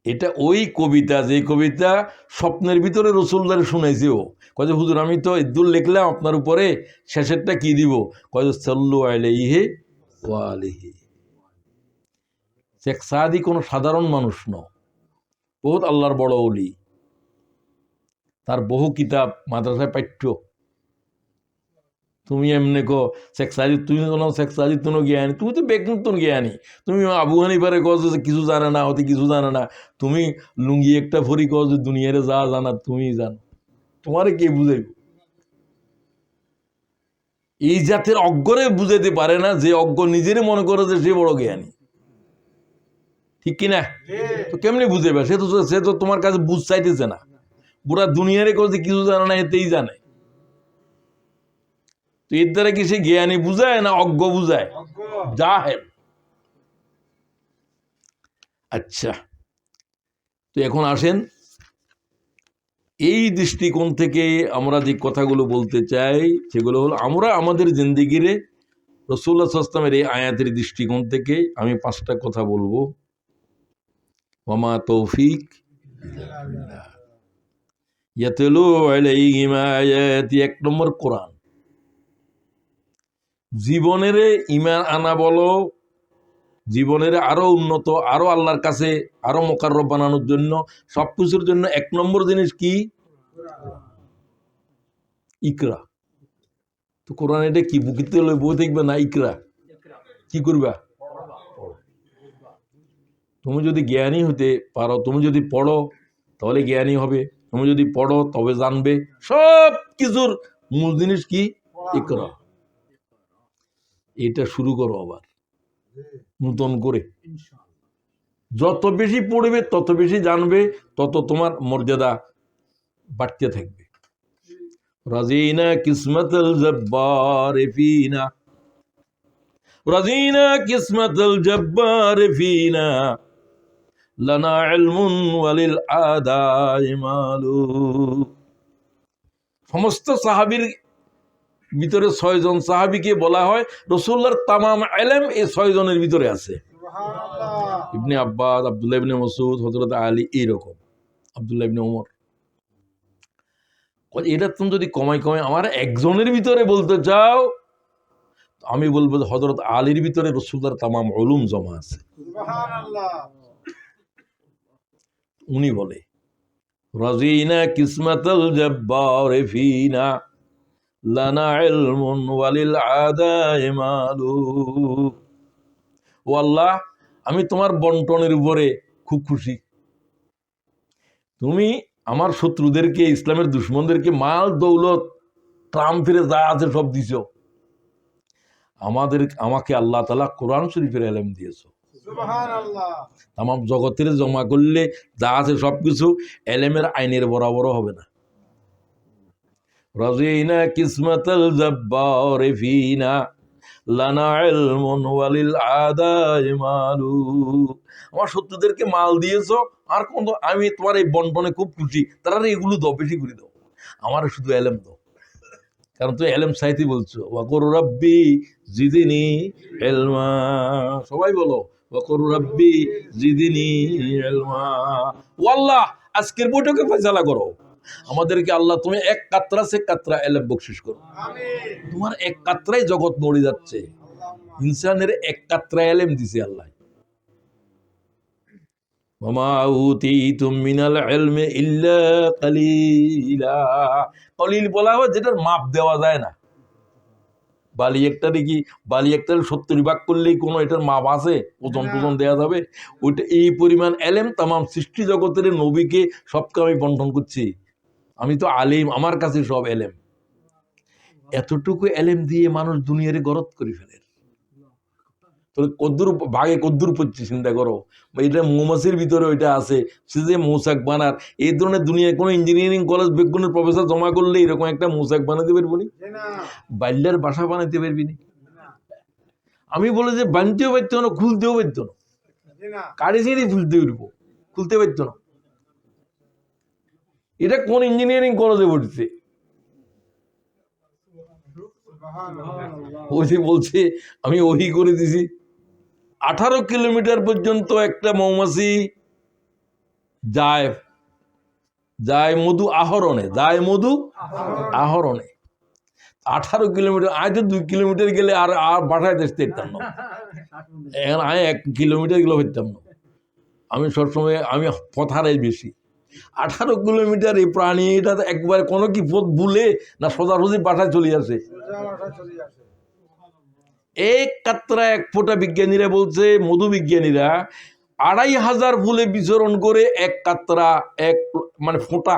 এটা ওই কবিতা, যে কবিতা স্বপ্নের ভিতরে রসুলদার শুনাইছে। ও কয় যে হুজুর আমি তো ইদ্দুল লিখলাম আপনার উপরে, শেষেরটা কি দিব? কয় যে সাল্লু আলাইহি ওয়া আলিহি। শেখ সাদি কোনো সাধারণ মানুষ ন, বহুত আল্লাহর বড় ওলি। তার বহু কিতাব মাদ্রাসায় পাঠ্য। তুমি এমনি কো শেখ সাজিদ, তুমি তো শেখ সাজিদ তো জ্ঞানী, তুমি তো বেকুন জ্ঞানী। তুমি আবু হানিফারে কও যে কিছু জানে না, অতি কিছু জানে না। তুমি লুঙ্গি একটা ফরি কও যে দুনিয়ারে যা জানা তুমি জানো। তোমারে কে বুঝাইব? এই জাতের অজ্ঞরে বুঝাইতে পারে না, যে অজ্ঞ নিজেরই মনে করে যে সে বড় জ্ঞানী। ঠিক কিনা? তো কেমনি বুঝাইবা? সে তো তোমার কাছে বুঝ চাইতেছে না। পুরা দুনিয়ারে কও যে কিছু জানে না, এতেই জানে। তো এর দ্বারা কি সে জ্ঞানী বুঝায় না অজ্ঞ বুঝায়? জাহেল। আচ্ছা, তো এখন আসেন এই দৃষ্টিকোণ থেকে আমরা যে কথাগুলো বলতে চাই সেগুলো হলো, আমরা আমাদের জিন্দেগিরে রাসূলুল্লাহ সাল্লাল্লাহু আলাইহি ওয়াসাল্লামের এই আয়াতের দৃষ্টিকোণ থেকে আমি 5টা কথা বলবো। ওয়ামা তৌফিক ইল্লা বিল্লাহ। ইয়াতলু আলাইহিম আয়াতি, 1 নম্বর কোরআন। জীবনের ঈমান আনা বলো, জীবনের আরো উন্নত, আরো আল্লাহর কাছে আরো মোকাররব বানানোর জন্য, সবকিছুর জন্য 1 নম্বর জিনিস কি? ইকরা। তো কোরআন এটা কি বুকিতে বই দেখবে না? ইকরা কি করবা? তুমি যদি জ্ঞানী হতে পারো, তুমি যদি পড়ো তাহলে জ্ঞানী হবে, তুমি যদি পড়ো তবে জানবে। সব কিছুর মূল জিনিস কি? ইকরা। এটা শুরু করো আবার নতুন করে। যত বেশি পড়বে তত বেশি জানবে, তত তোমার মর্যাদা বাড়তে থাকবে। রাজিনা কিসমতুল জব্বার ফিনা, রাজিনা কিসমতুল জব্বার ফিনা, লানা ইলমুন ওয়ালিল আদাই মালু। সমস্ত সাহাবীর ভিতরে 6 জন সাহাবীকে বলা হয় রাসূলুল্লাহর তামাম ইলম এই 6 জনের ভিতরে আছে। সুবহানাল্লাহ। ইবনে আব্বাস, আব্দুল্লাহ ইবনে মাসউদ, হযরত আলী, এইরকম আব্দুল্লাহ ইবনে ওমর। এটা তুমি যদি কমাই আমার একজনের ভিতরে বলতে চাও, আমি বলবো হযরত আলীর ভিতরে রাসূলুল্লাহর তামাম উলুম জমা আছে। সুবহানাল্লাহ। উনি বলে রাজিনা কিসমাতুল জব্বার ফিনা, লানা ইলমুন ওয়ালিল আদাই মালু। ও আল্লাহ, আমি তোমার বন্টনের উপরে খুব খুশি। তুমি আমার শত্রুদেরকে, ইসলামের দুশমনদেরকে মাল দৌলত ট্রাম ফিরে যা আছে সব দিছ। আমাকে আল্লাহ তাআলা কোরআন শরীফের ইলম দিয়েছো। সুবহানাল্লাহ। তামাম জগতের জমা করলে যা আছে সবকিছু ইলমের আইনের বরাবর হবে না। রাজিনা কিসমাতুল জব্বার ফিনা, লানা ইলমুন ওয়ালিল আদাই মালু। আমার শত্রুদেরকে মাল দিয়েছো, আর কোন আমি তোমার এই বন্টনে খুব খুশি। তারা এগুলো দাও, বেশি করে দাও, আমার শুধু ইলম দাও। কারণ তুই ইলম চাইতে বলছো। ওয়াকুর রাব্বি জিদনি ইলমা। সবাই বলো ওয়াকুর রাব্বি জিদনি ইলমা। ও আল্লাহ, আজকের বৈঠকে ফয়সালা করো, আমাদেরকে আল্লাহ তুমি 1 কাতরা সে কাতরা ইলম বকশিশ করো। আমিন। তোমার 1 কাতরাই জগৎ নড়ে যাচ্ছে। ইনসানের 1 কাতরা ইলম দিছে আল্লাহ। ওমা উতীতুম মিনাল ইলমি ইল্লা কালিলা। কলিল বলা হয় যেটার মাপ দেওয়া যায় না। বালি একটা দেখি, বালি একটা 70 ভাগ করলেই কোনো এটার মাপ আছে? ওজন টোজন দেওয়া যাবে? ওইটা এই পরিমাণ ইলম তামাম সৃষ্টি জগতের নবীকে সবকে আমি বন্টন করছি। আমি তো আলিম, আমার কাছে সব ইলম। এতটুকু ইলম দিয়ে মানুষ দুনিয়ারে গরত করে ফেলে। তোর কদ্দুর ভাগে কদ্দুর পড়ছে চিন্তা করো। এটা মৌমাছির ভিতরে ওইটা আছে, সে যে মৌচাক বানার। এই ধরনের দুনিয়ায় কোনো ইঞ্জিনিয়ারিং কলেজ বিজ্ঞানের প্রফেসর জমা করলে এরকম একটা মৌচাক বানাতে পারবো নি? বাইল্লার বাসা বানাতে পারবি না। আমি বলে যে বানতেও পারতো না, খুলতেও পারতো না, কাড়ি ছিঁড়ি খুলতে উঠবো, খুলতে পারতো না। এটা কোন ইঞ্জিনিয়ারিং কলেজে পড়ছে? ওই যে বলছে আমি ওহি করে দিছি। 18 কিলোমিটার পর্যন্ত একটা মৌমাছি যায় যায় মধু আহরণে, যায় মধু আহরণে। 18 কিলোমিটার, আজ তো 2 কিলোমিটার গেলে আর আর বাসায় দেখতে পারতাম না। এখন আমি 1 কিলোমিটার গেলে হইতাম না। আমি সবসময় আমি পথারাই বেশি। 18 কিলোমিটার এই প্রাণী এটা একবার কোনো কি পথ ভুলে না সোজাসুজি বাসায় চলে আসে। এক কাতরা এক ফোঁটা বিজ্ঞানীরা বলছে, মধু বিজ্ঞানীরা 2500 ফুলে বিচরণ করে এক কাতরা এক মানে ফোঁটা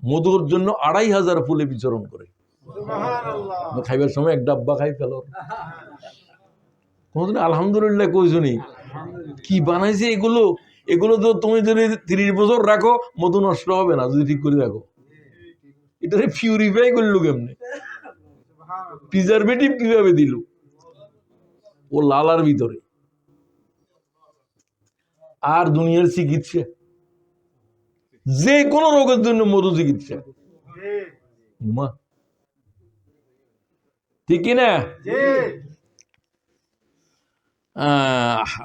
মধুর জন্য 2500 ফুলে বিচরণ করে। খাইবার সময় এক ডাব্বা খাই ফেল। কোনদিন আলহামদুলিল্লাহ কইছনি? কি বানাইছে এগুলো? এগুলো তো তুমি যদি 30 বছর রাখো মধু নষ্ট হবে না যদি ঠিক করে রাখো। এটারে পিউরিফাই করলো কেমনে? প্রিজারভেটিভ কিভাবে দিল ও লালার ভিতরে? আর দুনিয়ার চিকিৎসা, যে কোনো রোগের জন্য মধু চিকিৎসা, ঠিক কিনা?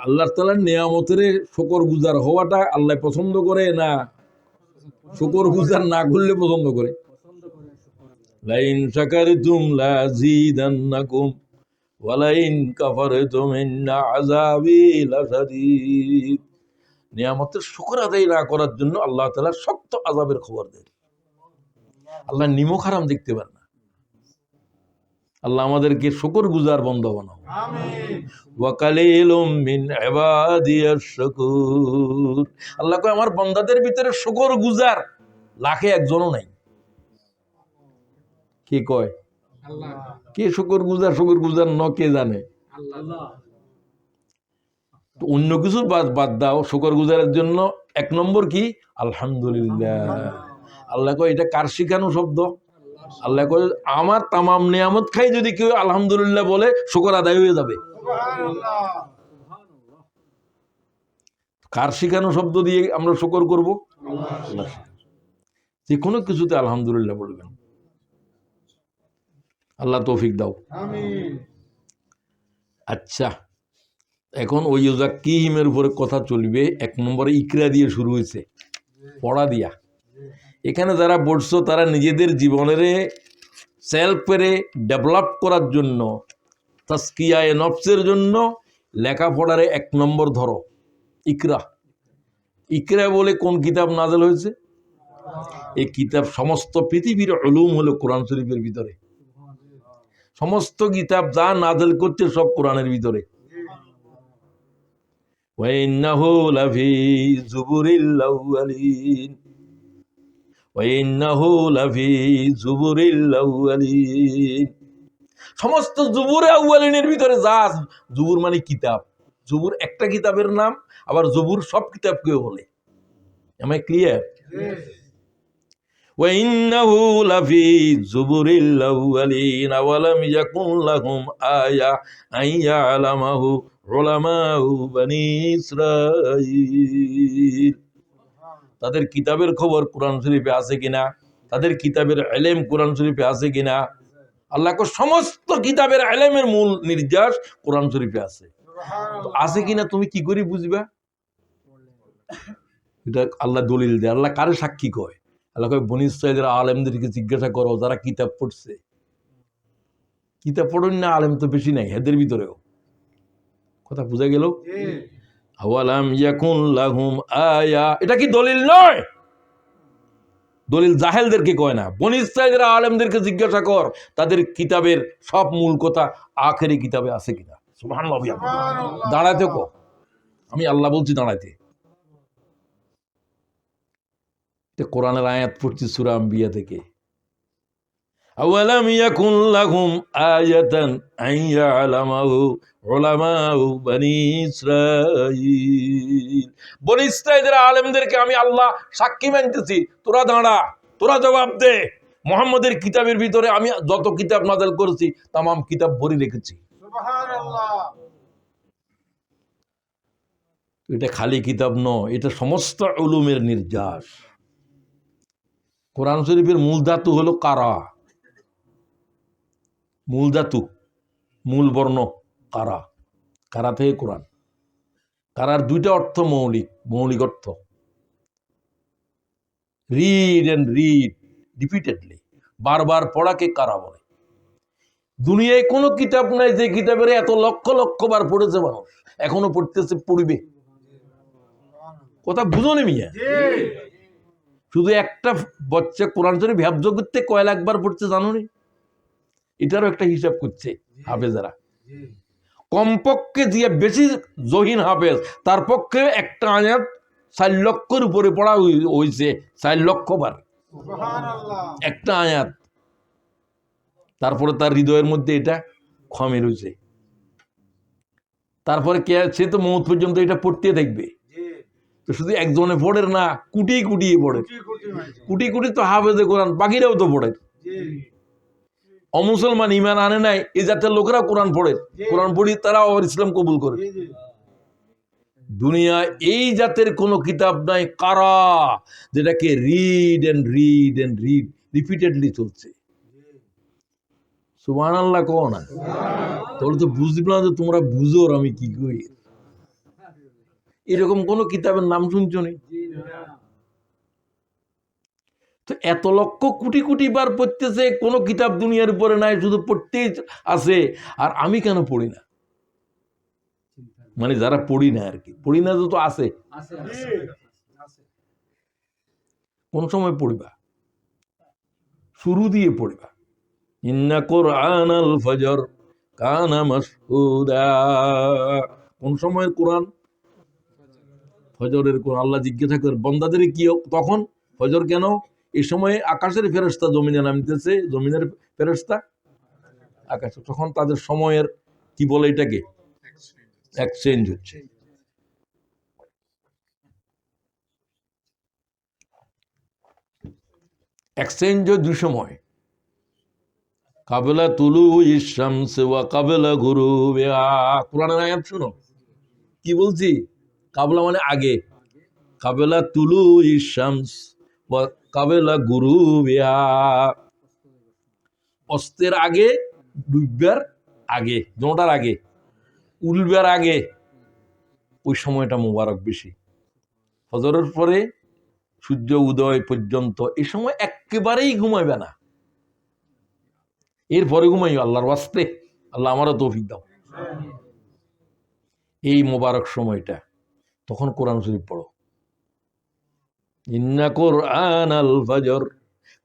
আল্লাহ তাআলার নিয়ামতের শুকর গুজার হওয়াটা আল্লাহ পছন্দ করে না শুকর গুজার না করলে পছন্দ করে? লাইন শাকারতুম লাযীদান্নাকুম ওয়া লাইন কাফারতুম ইন্না আযাবি লাশাদীদ। নিয়ামতের শুকর আদায় না করার জন্য আল্লাহ তাআলা শক্ত আযাবের খবর দেন। আল্লাহ নিমক হারাম দেখতে পারে না। আল্লাহ আমাদেরকে শুকর গুজার বন্ধ বানাও। আমিন। ওয়া কালিলুম মিন ইবাদিয়াশ শাকুর। আল্লাহ কয় আমার বান্দাদের ভিতরে শুকর গুজার লাখে একজনও নাই। কে কয়? আল্লাহ। কে শুকর গুজার ন কে জানে? আল্লাহ। তো অন্য কিছু বাদ দাও, শুকর গুজারের জন্য 1 নম্বর কি? আলহামদুলিল্লাহ। আল্লাহ কয় এটা কার শিখানো শব্দ? আল্লাহ কয় আমার তামাম নিয়ামত খাই যদি কেউ আলহামদুলিল্লাহ বলে শুকর আদায় হয়ে যাবে। কার শিখানো শব্দ দিয়ে আমরা শুকর করব? আল্লাহ। যে কোনো কিছুতে আলহামদুলিল্লাহ বলবেন। আল্লাহ তৌফিক দাও। আমিন। আচ্ছা, এখন ওই ইউজাক্কিহিমের উপরে কথা চলবে। 1 নম্বরে ইকরা দিয়ে শুরু হয়েছে, পড়া দিয়া। এখানে যারা পড়ছো তারা নিজেদের জীবনের সেলফেরে ডেভেলপ করার জন্য, তাসকিয়ায়ে নফসের জন্য লেখাপড়ার 1 নম্বর ধরো ইকরা। ইকরা বলে কোন কিতাব নাযিল হয়েছে? এই কিতাব সমস্ত পৃথিবীর উলুম হলো কোরআন শরীফের ভিতরে। সমস্ত কিতাব যা নাযিল করছে সব কোরআনের ভিতরে। ওয়া ইন্নাহু লাফি যুবুরিল আউয়ালিন, ওয়া ইন্নাহু লাফি যুবুরিল আউয়ালিন। সমস্ত জুবুরে আউয়ালিনের ভিতরে যা, জুবুর মানে কিতাব, জুবুর একটা কিতাবের নাম, আবার জুবুর সব কিতাবকেও বলে। Am I clear? ওয়া ইন্নাহু লাফি যুবুরিল আউয়ালিন আওয়ালাম ইয়াকুন লাহুম আয়া আইয়া আলামাহু উলামাউ বনি ইসরাঈল। তাদের কিতাবের খবর কোরআন শরীফে আছে কিনা, তাদের কিতাবের ইলম কোরআন শরীফে আছে কিনা। আল্লাহ কো সমস্ত কিতাবের ইলমের মূল নির্যাস কোরআন শরীফে আছে। তো আছে কিনা তুমি কি করে বুঝবা? এটা আল্লাহ দলিল দেয়। আল্লাহ কারে সাক্ষী কয়? আল্লাহ কয় বনী ইসরাঈলের আলেমদেরকে জিজ্ঞাসা করো যারা কিতাব পড়ছে। কিতাব পড়ুন না, আলেম তো বেশি নাই এদের ভিতরেও। কথা বুঝা গেল? আওয়ালাম ইয়াকুন লাহুম আয়া, এটা কি দলিল নয়? দলিল জাহেলদেরকে কয় না, বনী ইসরাঈলের আলেমদেরকে জিজ্ঞাসা কর তাদের কিতাবের সব মূল কথা আখেরি কিতাবে আছে কিনা। সুবহানাল্লাহ। দাঁড়াতে কো, আমি আল্লাহ বলছি দাঁড়াইতে। এটা কোরআনের আয়াত পড়ছি সূরা আম্বিয়া থেকে। আওয়ালাম ইয়াকুন লাহুম আয়াতান আইয়া আলামাহু উলামাউ বনি ইসরাঈল। বনী ইসরাঈলের আলেমদেরকে আমি আল্লাহ সাক্ষী মানতেছি, তোরা দাঁড়া, তোরা জবাব দে। মুহাম্মদের কিতাবের ভিতরে আমি যত কিতাব নাযিল করেছি तमाम কিতাব ভরে রেখেছি। সুবহানাল্লাহ। এটা খালি কিতাব নয়, এটা সমস্ত উলুমের নির্যাস। কোরআন শরীফের মূল ধাতু হলো কারা, মূল ধাতু, মূল বর্ণ কারা, কারা থেকে কোরআন। কারার দুইটা অর্থ মৌলিক, মৌলিক অর্থ রিড এন্ড রিড রিপিটেডলি, বারবার পড়াকে কারা বলে। দুনিয়ায় কোনো কিতাব নাই যে কিতাবের এত লক্ষ লক্ষ বার পড়েছে মানুষ, এখনো পড়তেছে, পড়বে। কথা বুঝো নি মিয়া? শুধু একটা বাচ্চা কোরআন শরীফ হিফজ করতে কয় লাখ বার পড়ছে জানো নি? এটারও একটা হিসাব করছে হাফেজারা। কমপক্ষে যে বেশি জহিন হাফেজ তার পক্ষে একটা আয়াত 4 লক্ষের উপরে পড়া হয়েছে, 4 লক্ষ বার একটা আয়াত। তারপরে তার হৃদয়ের মধ্যে এটা খমে রয়েছে। তারপরে কে, সে তো মৌত পর্যন্ত এটা পড়তে থাকবে। তো শুধু একজনে পড়ের না, কুটি কুটিয়ে পড়ে, কুটি কুটি তো হাফেজে কোরআন, বাকিরাও তো পড়ে। অমুসলমান ইমান আনে নাই এই জাতের লোকেরা কোরআন পড়ে, কোরআন পড়ি তারাও আবার ইসলাম কবুল করে। দুনিয়ায় এই জাতের কোনো কিতাব নাই কারা, যেটাকে read and read and read repeatedly চলছে। সুবহানাল্লাহ কও না? তোর তো বুঝলাম যে তোমরা বুঝো আমি কি কই। এরকম কোন কিতাবের নাম শুনছো নি? তো এত লক্ষ কোটি কোটি বার পড়তেছে, কোন কিতাব দুনিয়ার উপরে নাই, শুধু পড়তেই আছে। আর আমি কেন পড়ি না? মানে যারা পড়ি না আর কি, পড়ি না তো আছে। কোন সময় পড়িবা? শুরু দিয়ে পড়িবা। ইন্না কুরআনাল ফজর কানা মাশহুদা। কোন সময়ের কোরআন? ফজরের কোরআন। আল্লাহ জিজ্ঞাসা করে বান্দাদের কি তখন? ফজর কেন? এই সময়ে আকাশের ফেরেশতা জমিনে নামতেছে, জমিনের ফেরেশতা আকাশে, তখন তাদের সময়ের কি বলে এটাকে এক্সচেঞ্জ হচ্ছে। এক্সচেঞ্জ দুই সময়, কাবেলা তুলু ইশামস ওয়া কাবেলা গুরুবিহা। কোরআনের আয়াত শুনো কি বলছি। কাবলা মানে আগে, কাবেলা তুলু ইশামস ওয়া কাবেলা গুরুবিহা, অস্তের আগে, ডুববার আগে, জোটার আগে, উলবার আগে, ওই সময়টা মুবারক বেশি। ফজরের পরে সূর্য উদয় পর্যন্ত এই সময় একেবারেই ঘুমাইবে না, এরপরে ঘুমাইও আল্লাহর ওয়াস্তে, আল্লাহ আমারও তৌফিক দাও। এই মোবারক সময়টা, তখন কোরআন শরীফ পড়ো। ইন্না কুরআনাল ফজর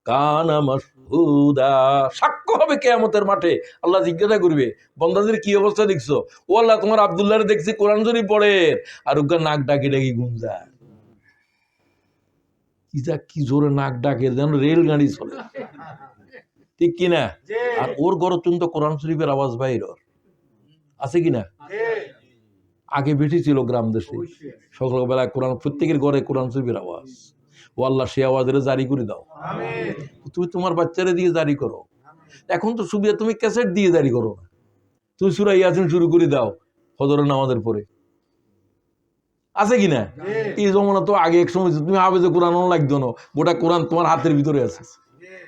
কানা মাশহুদা। সাক্ষ্য হবে কিয়ামতের মাঠে। আল্লাহ জিজ্ঞাসা করবে বান্দাদের কি অবস্থা দেখছো? ও আল্লাহ, তোমার আব্দুল্লাহরে দেখছি কোরআন শরীফ পড়ে আর ওকে নাক ডাকে ডাকি ঘুম যায়। কি জোরে নাক ডাকে, যেন রেলগাড়ি চলে, ঠিক কিনা? আর ওর গরতুন তো কোরআন শরীফের আওয়াজ বাইর আছে কিনা? আগে বেশি ছিল গ্রাম দেশে, সকালবেলায় কোরআন, প্রত্যেকের ঘরে কোরআন শরীফের আওয়াজ। ও আল্লাহ, সে আওয়াজের জারি করে দাও। তুমি তোমার বাচ্চারা দিয়ে জারি করো। এখন তো সুবিধা, তুমি ক্যাসেট দিয়ে জারি করো না, তুমি সূরা ইয়াসিন শুরু করে দাও ফজরের নামাজের পরে, আছে কিনা? এই জমানা তো আগে এক সময় তুমি হাফেজে কোরআন লাগতো না, গোটা কোরআন তোমার হাতের ভিতরে আছে।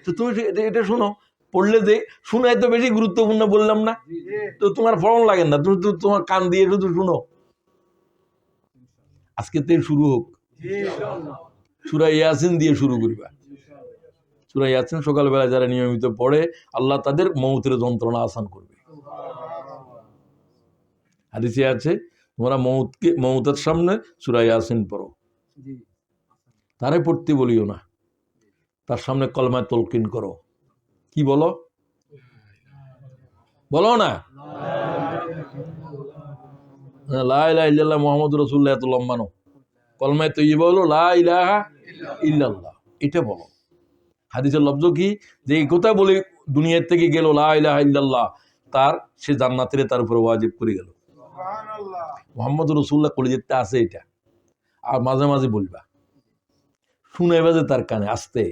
তো তুমি এটা শোনো, পড়লে যে শোনাই তো বেশি গুরুত্বপূর্ণ, বললাম না? তো তোমার ফলন লাগে না, তুমি তো তোমার কান দিয়ে শুধু শুনো। আজকে তেল শুরু হোক, সূরা ইয়াসিন দিয়ে শুরু করবা। সূরা ইয়াসিন সকালবেলা যারা নিয়মিত পড়ে, আল্লাহ তাদের মৌতের যন্ত্রণা আসান করবে। হাদিসে আছে তোমরা মৌতের সামনে সূরা ইয়াসিন পড়ো, তারে পড়তে বলিও না, তার সামনে কলমায় তলকিন করো। কি বলো? বলো না লা ইলাহা ইল্লাল্লাহ মুহাম্মাদুর রাসূলুল্লাহ, এত লম্বানো কলমায় তৈয়্যিবা হলো লা ইলাহা ইল্লাল্লাহ, এটা বলো। হাদিসের লফজ কি, যে এই কথা বলে দুনিয়ার থেকে গেল লা ইলাহা ইল্লাল্লাহ, তার সে জান্নাতের তার উপর ওয়াজিব করে গেল। মুহাম্মাদুর রাসূলুল্লাহ কলিজাতে আছে এটা। আর মাঝে মাঝে বলবা, শুনাইবা যে তার কানে আস্তে,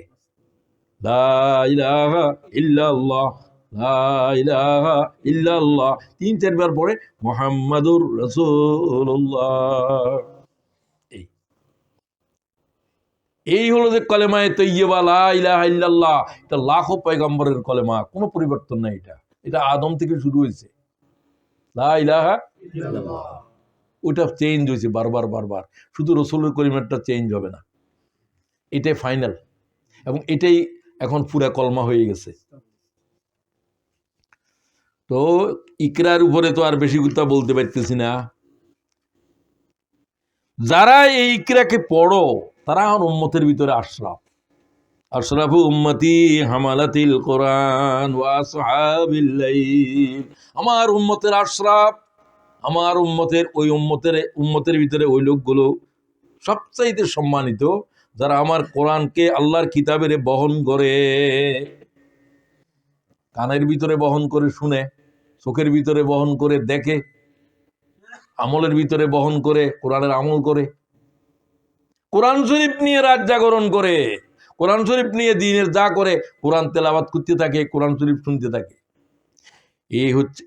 লা ইলাহা ইল্লাল্লাহ, লা ইলাহা ইল্লাল্লাহ, 3-4 বার পরে মুহাম্মাদুর রাসূলুল্লাহ। এই হলো যে কলেমায়ে তৈয়্যিবা লা ইলাহা ইল্লাল্লাহ, এটা লাখো পয়গম্বরের কলেমা, কোনো পরিবর্তন নাই। এটা আদম থেকে শুরু হয়েছে, লা ইলাহা ইল্লাল্লাহ। ওটা চেঞ্জ হয়েছে বারবার বারবার, শুধু রসুলের কলিমাটা চেঞ্জ হবে না, এটাই ফাইনাল, এবং এটাই এখন পুরা কলমা হয়ে গেছে। তো ইকরার উপরে তো আর বেশি কথা বলতে পারতেছি না। যারা এই ইকরাকে পড়ো তারা আমার উম্মতের ভিতরে আশরাফ, আশরাফু উম্মতি হামালাতিল কোরআন ওয়া আসহাবিল লাইল। আমার উম্মতের আশরাফ, আমার উম্মতের ওই উম্মতের ভিতরে ওই লোকগুলো সবচাইতে সম্মানিত যারা আমার কোরআনকে আল্লাহর কিতাবের বহন করে, কানের ভিতরে বহন করে শুনে, চোখের ভিতরে বহন করে দেখে, আমলের ভিতরে বহন করে কোরআনের আমল করে, কোরআন শরীফ নিয়ে রাত জাগরণ করে, কোরআন শরীফ নিয়ে দিনের যা করে, কোরআন তেলাওয়াত করতে থাকে, কোরআন শরীফ শুনতে থাকে।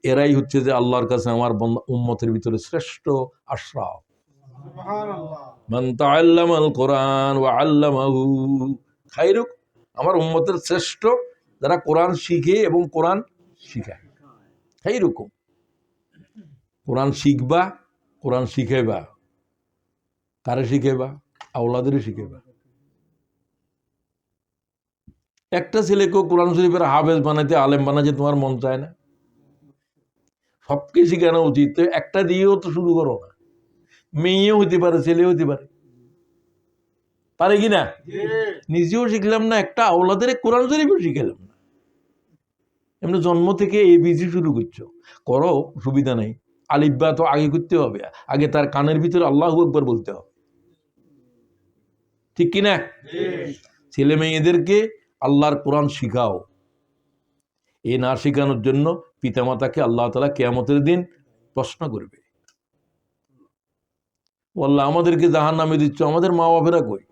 এরাই হচ্ছে যে আল্লাহর কাছে আমার উম্মতের ভিতরে শ্রেষ্ঠ আশরাফ। মান তাআল্লামাল কোরআন ওয়া আল্লামাহু খায়রুক, আমার উম্মতের শ্রেষ্ঠ যারা কোরআন শিখে এবং কোরআন শিখায়। খায়রুকুম, কোরআন শিখবা, কোরআন শিখাইবা, কারে শিখাইবা? আওলাদেরই শিখাইবা। একটা ছেলেকেও কোরআন শরীফের হাফেজ বানাইতে, আলেম বানাইতে তোমার মন চায় না? সবকে শিখানো উচিত। একটা দিয়েও তো শুরু করো না। মেয়েও হইতে পারে, ছেলে হইতে পারে, পারে কিনা? নিজেও শিখলাম না, একটা আওলাদের কোরআন শরীফও শিখালাম না। এমনি জন্ম থেকে ABC শুরু করছো, করো, সুবিধা নেই। আলিফ বা তো আগে করতে হবে, আগে তার কানের ভিতরে আল্লাহু আকবার বলতে হবে, ঠিক কিনা? ছেলে মেয়েদেরকে আল্লাহর কোরআন শিখাও। এ না শেখানোর জন্য পিতামাতাকে আল্লাহ তাআলা কিয়ামতের দিন প্রশ্ন করবে। আল্লাহ আমাদেরকে জাহান্নামে দিচ্ছ, আমাদের মা বাপেরা কই?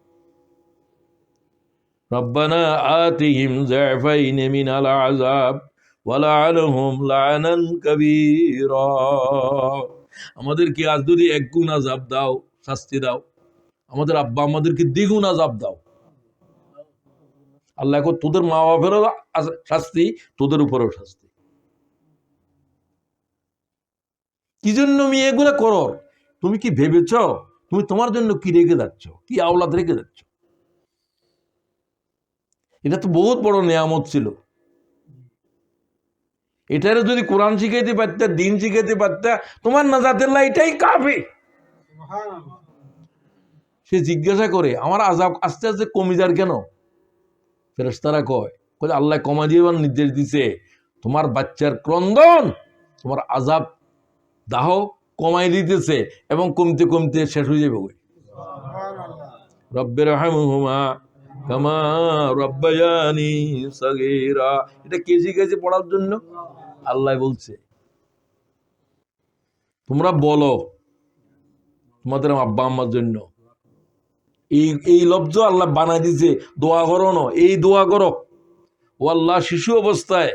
রব্বানা আতিহিম যায়ফাইনি মিনাল আযাব ওয়া লা'আনহুম লা'নান কাবীরা। আমাদেরকে আজ যদি এক গুণ আযাব দাও, শাস্তি দাও, আমাদের আব্বা আমাদেরকে দ্বিগুণ আযাব দাও। আল্লাহ এখন তোদের মা বাপেরও শাস্তি, তোদের উপরেও শাস্তি। কি জন্য মেয়ে এগুলো করো? তুমি কি ভেবেছ তুমি তোমার জন্য কি রেখে যাচ্ছ, কি আওলাদ রেখে যাচ্ছ? এটা তো বহুত বড় নেয়ামত ছিল। এটারে যদি কোরআন শিখাইতে পারতা, দিন শিখাইতে পারতা, তোমার নাজাতের লাই এটাই কাফি। সে জিজ্ঞাসা করে আমার আযাব আস্তে আস্তে কমে যার কেন? ফেরেশতারা কয় আল্লাহ কমা দিবার নির্দেশ দিছে, তোমার বাচ্চার ক্রন্দন তোমার আযাব দাহ কমাই দিতেছে, এবং কমতে কমতে শেষ হয়ে যাবে। রব্বিরহামহুমা কামা রাব্বায়ানি সাগীরা। এটা কে শিখাইছে পড়ার জন্য? আল্লাহ বলছে তোমরা বলো তোমাদের আব্বা আম্মার জন্য। এই লব্জ আল্লাহ বানাই দিছে, দোয়া করো না, এই দোয়া করো, ও আল্লাহ শিশু অবস্থায়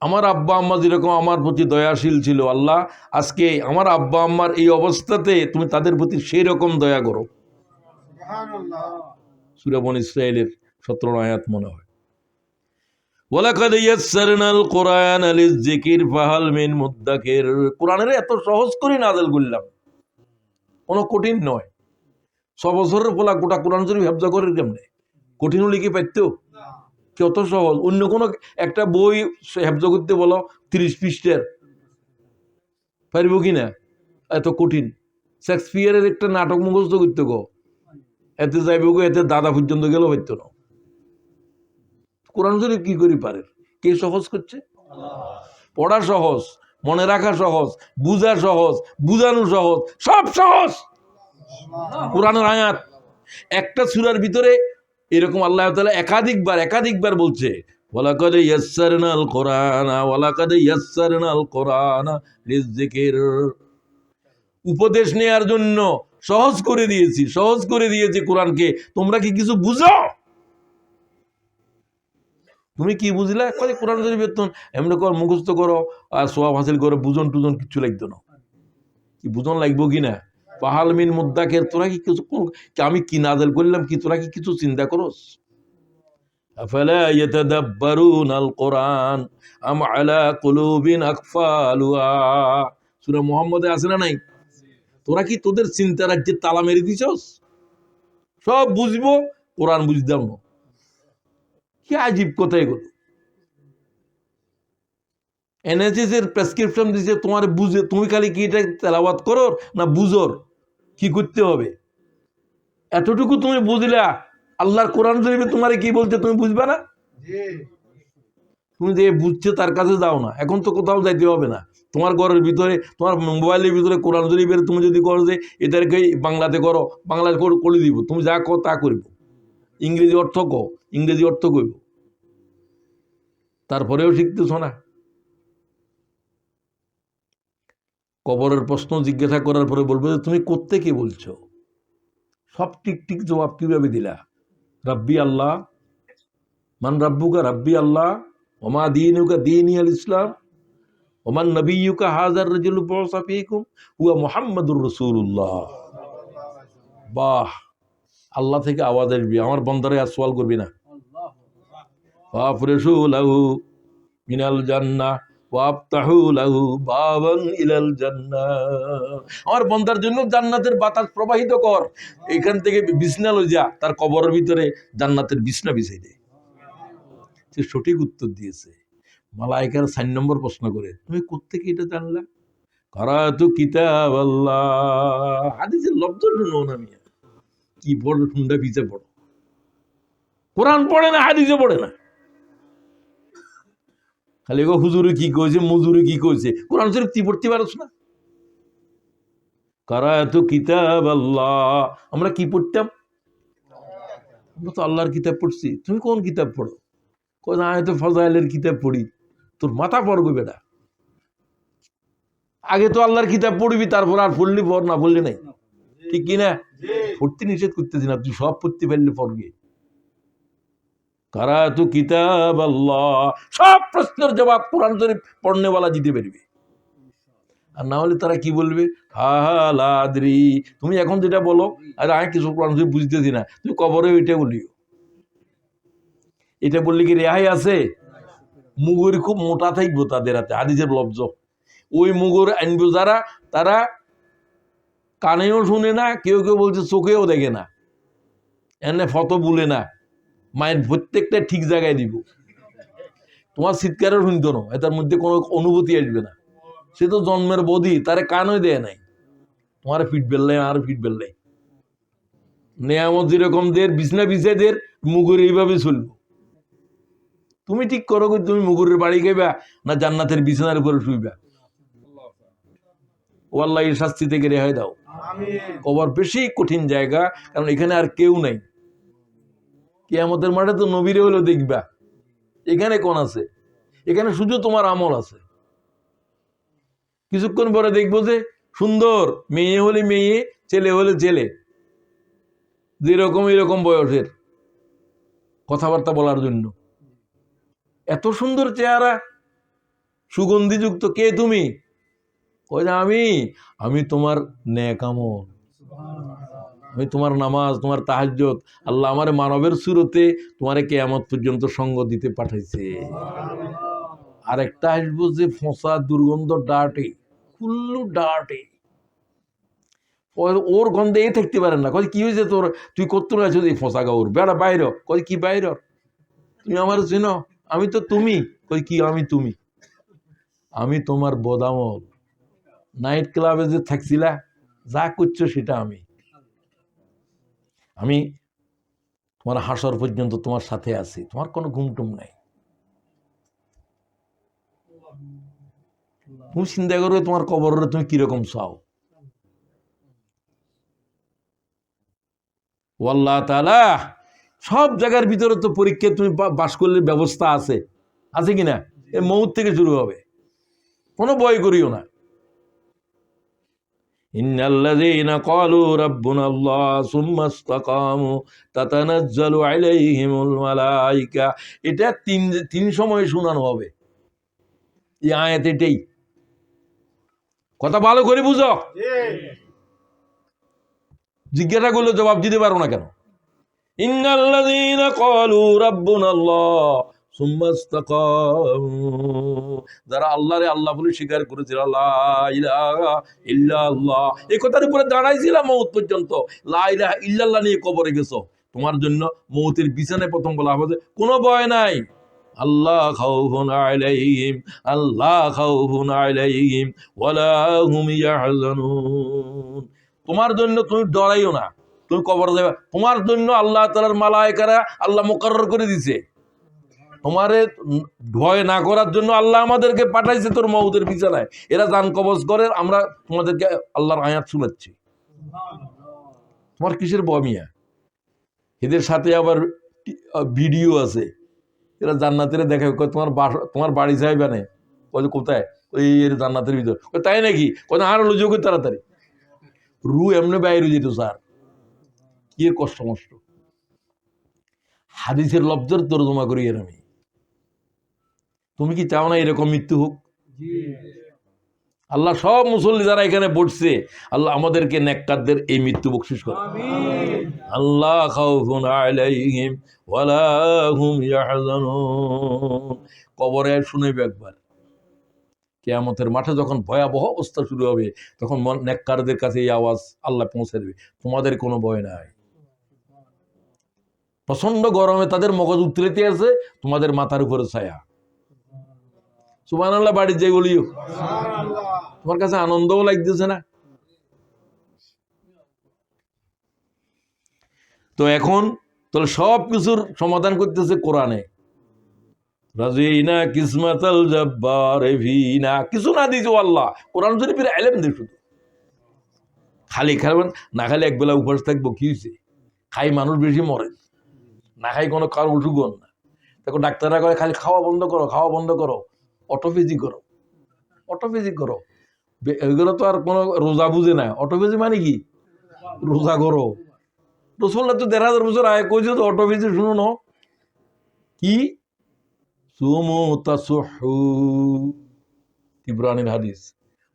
আমার আব্বা আম্মা যেরকম আমার প্রতি দয়াশীল ছিল, আল্লাহ আজকে আমার আব্বা আম্মার এই অবস্থাতে তুমি তাদের প্রতি সেই রকম দয়া করো। সূরা বনী ইসরাঈলের 17 আয়াত মনে হয়। ওয়ালাকাদ ইয়াসসারনাল কুরআনা লিয-যিকির ফাহাল মিন মুদ্দাকির। কোরআনের এত সহজ করে নাযিল করলাম, কোনো কঠিন নয়। 6 বছরের পোলা গোটা কোরআন শরীফ হেফজ করে কেমনে? কঠিন হলে কি পাইতো? কত সহজ। অন্য কোনো একটা বই হেফজ করতে বলো 30 পৃষ্ঠার, পারবো কিনা? এত কঠিন। শেক্সপিয়ারের একটা নাটক মুখস্থ করতে গো, এতে যাইব গো, এতে দাদা পর্যন্ত গেল হইতো না। কোরআন শরীফ কি করি পারে? কে সহজ করছে? পড়া সহজ, মনে রাখা সহজ, বুঝা সহজ, বুঝানো সহজ, সব সহজ। কোরআনের আয়াত একটা সূরার ভিতরে এরকম আল্লাহ তাআলা একাধিকবার বলছে ওয়ালাকাদ ইয়াসসারনাল কোরআনা লিয-যিকির। উপদেশ নেয়ার জন্য সহজ করে দিয়েছি কোরআনকে। তোমরা কি কিছু বুঝো? তুমি কি বুঝলে? একবারে কোরআন শরীফ এমনি কর, মুখস্থ করো আর সওয়াব হাসিল করো, বুঝন টুজন কিচ্ছু লাগতো না। কি বুঝন লাগবো কিনা? ফাহাল মিন মুদ্দাকির, তোরা কি কিছু আমি কি নাযিল করলাম কি তোরা কি কিছু চিন্তা করস? আফালা ইয়াতাদাব্বারুনাল কুরআন আম আলা কুলুবিন আকফালুহা, সূরা মুহাম্মদে আছে না নাই? তোরা কি তোদের চিন্তা রাজ্যে তালা মেরে দিছস? সব বুঝবো, কোরআন বুঝতাম না। কি আজীব কথা এগুলো। এনএসএস এর প্রেসক্রিপশন দিছে তোমার বুঝে, তুমি খালি কি এটা তেলাওয়াত করো না বুঝোর কি করতে হবে, এতটুকু তুমি বুঝলা। আল্লাহর কোরআন শরীফে তোমার কি বলছে তুমি বুঝবা না? তুমি যে বুঝছে তার কাছে যাও না, এখন তো কোথাও যাইতে হবে না। তোমার ঘরের ভিতরে, তোমার মোবাইলের ভিতরে কোরআন শরীফের তুমি যদি করো যে এদেরকে বাংলাতে করো, বাংলায় করে দিব, তুমি যা কো তা করব। ইংরেজি অর্থ কো, ইংরেজি অর্থ কইব, তারপরেও শিখতেছ না। কবরের প্রশ্ন জিজ্ঞাসা করার পরে বলবো যে তুমি কোত্থেকে বলছো, সব ঠিক ঠিক জবাব কিভাবে দিলা? রাব্বি আল্লাহ, মান রাব্বুকা রাব্বি আল্লাহ, ওমা দীনুকা দীনি আল ইসলাম, ওমান নবিয়্যুকা হাযার রাজুলু বু'সা ফীকুম হুয়া মুহাম্মাদুর রাসূলুল্লাহ। বাহ, আল্লাহ থেকে আওয়াজ আসবে, আমার বান্দারে আর সওয়াল করবি না। ফাফরিশু লাহু মিনাল জান্নাহ ওয়াফতাহু লাহু বাবান ইলাল জান্নাহ, আমার বান্দার জন্য জান্নাতের বাতাস প্রবাহিত কর, এখান থেকে বিছনা লই যা, তার কবরের ভিতরে জান্নাতের বিছনা বিছাই দে। সে সঠিক উত্তর দিয়েছে। মালায়েকার 4 নম্বর প্রশ্ন করে, তুমি কোত্থেকে এটা জানলা? কারাতু কিতাব আল্লাহ, হাদিসের লফজ শুনো না মিয়া, কি পড়ো ঠুন্ডা পিছে পড়ো, কোরআন পড়ে না, হাদিসে পড়ে না, খালি গো হুজুরে কি কইছে মুজুরে কি কইছে, কোরআন শরীফ তুই পড়তে পারছ না? কারাতু কিতাব আল্লাহ, আমরা কি পড়তাম? আমরা তো আল্লাহর কিতাব পড়ছি। তুমি কোন কিতাব পড়ো? কই না, আমি তো ফজাইলের কিতাব পড়ি। তোর মাথা পড়বে বেটা, আগে তো আল্লাহর কিতাব পড়বি, তারপর আর পড়লি পড়, না পড়লি নাই, ঠিক কিনা? পড়তে নিষেধ করতেছি না, তুই সব পড়তে পারলে পড়বি। কারাতু কিতাব আল্লাহ, সব প্রশ্নের জবাব কোরআন শরীফ পড়নেওয়ালা দিতে পারবে। আর না হলে তারা কি বলবে, হা হা লা আদরি, তুমি এখন যেটা বলো আর আমি কিছু কোরআন শরীফ বুঝতেছি না, তুমি কবরে ওইটা বলিও। এটা বললে কি রেহাই আছে? মুগুর খুব মোটা থাকবো তাদের হাতে, হাদিসের লফজ। ওই মুগুর আনবো যারা, তারা কানেও শুনে না, কেউ কেউ বলছে চোখেও দেখে না, এনে ফটো বলে না, মায়ের প্রত্যেকটা ঠিক জায়গায় দিব। তোমার চিৎকারও শুনতো না, এটার মধ্যে কোনো অনুভূতি আসবে না। সে তো জন্মের বধি, তারে কানই দেয় নাই, তোমার ফিট বেললাই আর ফিট বেললাই নেয়ামত যেরকম দের বিছনা বিছাই দের, মুগুর এইভাবে চলবো। তুমি ঠিক করো, তুমি মুগুরের বাড়ি খাইবা না জান্নাতের বিছানার উপরে শুইবা। ও আল্লাহ এই শাস্তি থেকে রেহাই দাও। কবর বেশি কঠিন জায়গা, কারণ এখানে আর কেউ নাই। কিয়ামতের মাঠে তো নবীরে হলেও দেখবা, এখানে কোন আছে? এখানে শুধু তোমার আমল আছে। কিছুক্ষণ পরে দেখবো যে সুন্দর মেয়ে হলে মেয়ে, ছেলে হলে ছেলে, যেরকম এরকম বয়সের, কথাবার্তা বলার জন্য এত সুন্দর চেহারা, সুগন্ধিযুক্ত। কে তুমি? কই না আমি, আমি তোমার নেক আমল, আমি তোমার নামাজ, তোমার তাহাজ্জুদ। আল্লাহ আমার মানবের সুরতে তোমারে কিয়ামত পর্যন্ত সঙ্গ দিতে পাঠাইছে। আর একটা আসবো যে ফোঁসা দুর্গন্ধ, ডাটে, কুল্লু ডাটে, ওর গন্ধে এ থাকতে পারেন না। কই কি হয়েছে তোর, তুই কত আছো এই ফোঁসা গাউর বেড়া বাইর? কই কি বাইর? তুমি আমার চিনো? আমি তো তুমি। কই কি আমি তুমি? আমি তোমার বদামল, নাইট ক্লাবে যে থাকছিলা, যা করছো সেটা আমি। আমি তোমার হাসর পর্যন্ত তোমার সাথে আছি, তোমার কোনো ঘুমটুম নাই। তুমি চিন্তা করবে তোমার কবরে তুমি কিরকম চাও। আল্লাহ তাআলা সব জায়গার ভিতরে তো পরীক্ষা তুমি বাস করলে ব্যবস্থা আছে, আছে কিনা? এই মউত থেকে শুরু হবে, কোনো ভয় করিও না। ইন্নাল্লাযীনা ক্বালু রাব্বুনাল্লাহ সুম্মা ইসতাকামু তাতানাজ্জালু আলাইহিমুল মালায়েকা। এটা তিন সময়ে শোনানো হবে এই আয়াত। এটাই কথা ভালো করে বুঝো। জিজ্ঞাসা করলে জবাব দিতে পারো না কেন? ইন্নাল্লাযীনা ক্বালু রাব্বুনাল্লাহ সুম্মা ইসতাকামু, যারা আল্লাহরে আল্লাহ বলে স্বীকার করেছিল, লা ইলাহা ইল্লাল্লাহ, এই কথার উপরে দাঁড়াইছিলাম মওত পর্যন্ত, লা ইলাহা ইল্লাল্লাহ নিয়ে কবরে গেছো, তোমার জন্য মওতের বিছানায় প্রথম বলা হবে কোনো ভয় নাই। আল্লাহ খাউফুন আলাইহিম, আল্লাহ খাউফুন আলাইহিম ওয়ালা হুম ইয়াহজানুন, তোমার জন্য তুমি ডরাইও না, তুমি কবর যাবে, তোমার জন্য আল্লাহ তাআলার মালায়েকারা আল্লাহ মুকাররর করে দিয়েছে, তোমারে ভয় না করার জন্য আল্লাহ আমাদেরকে পাঠাইছে তোর মওতের বিছানায়, এরা জান কবজ করে, আমরা তোমাদেরকে আল্লাহর আয়াত শোনাচ্ছি, তোমার কিসের ভয় মিয়া? এদের সাথে আবার ভিডিও আছে, এরা জান্নাতের দেখা, তোমার বাড়ি যাইবে না, কোথায়? ওই জান্নাতের ভিতর। তাই নাকি? আর হলো যোগ তাড়াতাড়ি, রু এমনি বাইরে যেত স্যার, কি কষ্ট মষ্ট। হাদিসের লফজের তরজমা করি এর আমি। তুমি কি চাও না এরকম মৃত্যু হোক? আল্লাহ সব মুসল্লি যারা এখানে পড়ছে, আল্লাহ আমাদেরকে নেককারদের এই মৃত্যু বকশিশ করে। আল্লাহ খাউফুন আলাইহিম ওয়ালা হুম ইয়াহজানুন, কবরে শুনেবে একবার, কিয়ামতের মাঠে যখন ভয়াবহ অবস্থা শুরু হবে, তখন নেককারদের কাছে এই আওয়াজ আল্লাহ পৌঁছে দেবে, তোমাদের কোনো ভয় নাই, প্রচন্ড গরমে তাদের মগজ উতরেতে আছে, তোমাদের মাথার উপরে ছায়া। সুবহানাল্লাহ, বাড়ির যে বলিও, তোমার কাছে আনন্দও লাগতেছে না? তো এখন তাহলে সব কিছুর সমাধান করতেছে কোরআনে, রাজিনা কিসমাতাল জাব্বার ফিনা, কিছু না দিছো আল্লাহ, কোরআন শরীফের ইলম দে, শুধু খালি খাবেন না, খালি একবেলা উপবাস থাকবো, কি হয়েছে? খাই মানুষ বেশি মরে, না খাই কোনো কারো অসুখ না। দেখো ডাক্তাররা করে খালি খাওয়া বন্ধ করো, খাওয়া বন্ধ করো, অটোফেজি করো, অটোফেজি করো, এগুলো তো আর কোনো রোজা বুঝে না। অটোফেজি মানে কি? রোজা করো। রসুল্লাহ তো ১,৫০০ বছর আগে কইছে তো অটোফেজি, শুনো না কি? সুমু তাসুহু, ইব্রাহিমের হাদিস,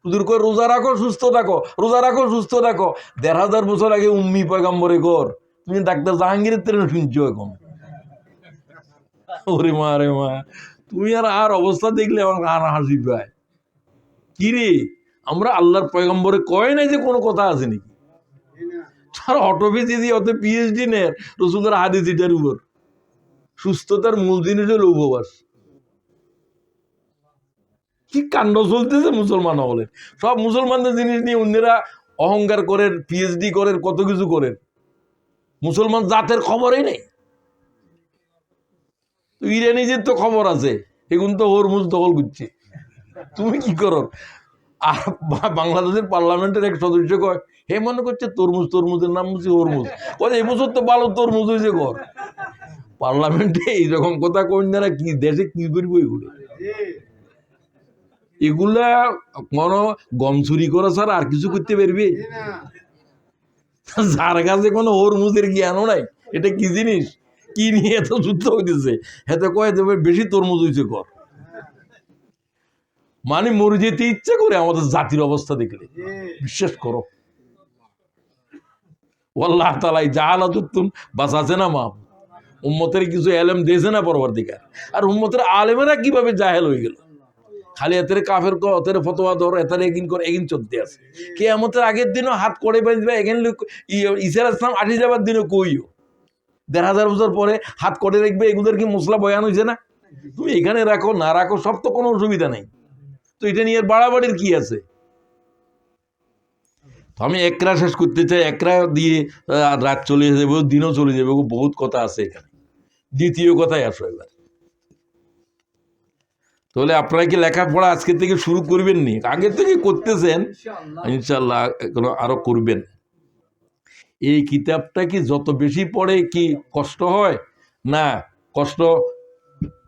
হুজুর কই রোজা রাখো সুস্থ থাকো, রোজা রাখো সুস্থ থাকো। ১,৫০০ বছর আগে উম্মি পয়গম্বরে কর, তুমি ডাক্তার জাহাঙ্গীরের ট্রেন শুনছো এখন? ওরে মা রে মা, তুমি আর অবস্থা দেখলে আমার আর হাসি পায়। কি রে, আমরা আল্লাহর পয়গম্বরে কয় নাই যে কোনো কথা আছে নাকি? তার অটোপেজি দিয়ে অত পিএইচডি নেয় রসুলের হাদিস, এটার উপর সুস্থতার মূল জিনিস হলো উপবাস। কি কাণ্ড চলতেছে মুসলমান হলেন, সব মুসলমানদের জিনিস নিয়ে অন্যরা অহংকার করেন, পিএইচডি করেন, কত কিছু করেন, মুসলমান জাতের খবরই নেই। ইরানিদের তো খবর আছে, এখন তো হরমুজ দখল করছে, তুমি কি করো? আর বাংলাদেশের পার্লামেন্টের এক সদস্য কয়, হে মনে করছে তরমুজ, তরমুজের নাম হচ্ছে হরমুজ, বলে এই বছর তো ভালো তরমুজ হয়েছে কর। পার্লামেন্টে এইরকম কথা কন্যারা কি দেশে কি করবো? এগুলা কোনো গম চুরি করা ছাড়া আর কিছু করতে পারবে? যার কাছে কোনো হরমুজের জ্ঞানও নাই, এটা কি জিনিস, কি নিয়ে এত যুদ্ধ হইতেছে, এতে কয়ে দেবে বেশি তরমুজ হয়েছে কর। মানে মরে যেতে ইচ্ছে করে আমাদের জাতির অবস্থা দেখলে, বিশ্বাস করো। আল্লাহ তাআলা জাহালাতুন বাঁচাছে না মা, উম্মতের কিছু এলেম দিয়েছে না পরবর্তীকার, আর উম্মতের আলেমেরা কিভাবে জাহেল হয়ে গেল, খালি এতের কাফের কর, এতের ফতোয়া ধর, এতের এগিন কর, এগিন চলতে আছে। কিয়ামতের আগের দিনও হাত করে বাঁধবে, এগিন ঈসা আলাইহিস সালাম আসি যাবার দিনও কইও ১,৫০০ বছর পরে হাত করে রাখবে, এগুলোর কি মশলা বয়ান হয়েছে না? তুমি এখানে রাখো না রাখো, সব তো কোনো অসুবিধা নেই, তো এটা নিয়ে বাড়াবাড়ির কি আছে? তো আমি একরা শেষ করতে চাই, একরা দিয়ে রাত চলে যাবে, দিনও চলে যাবে, বহুত কথা আছে এখানে। দ্বিতীয় কথায় আসো এবার, তাহলে আপনারা কি লেখাপড়া আজকে থেকে শুরু করবেন নি? আগে থেকে করতেছেন, ইনশাল্লাহ এখনো আরো করবেন। এই কিতাবটা কি যত বেশি পড়ে কি কষ্ট হয় না, কষ্ট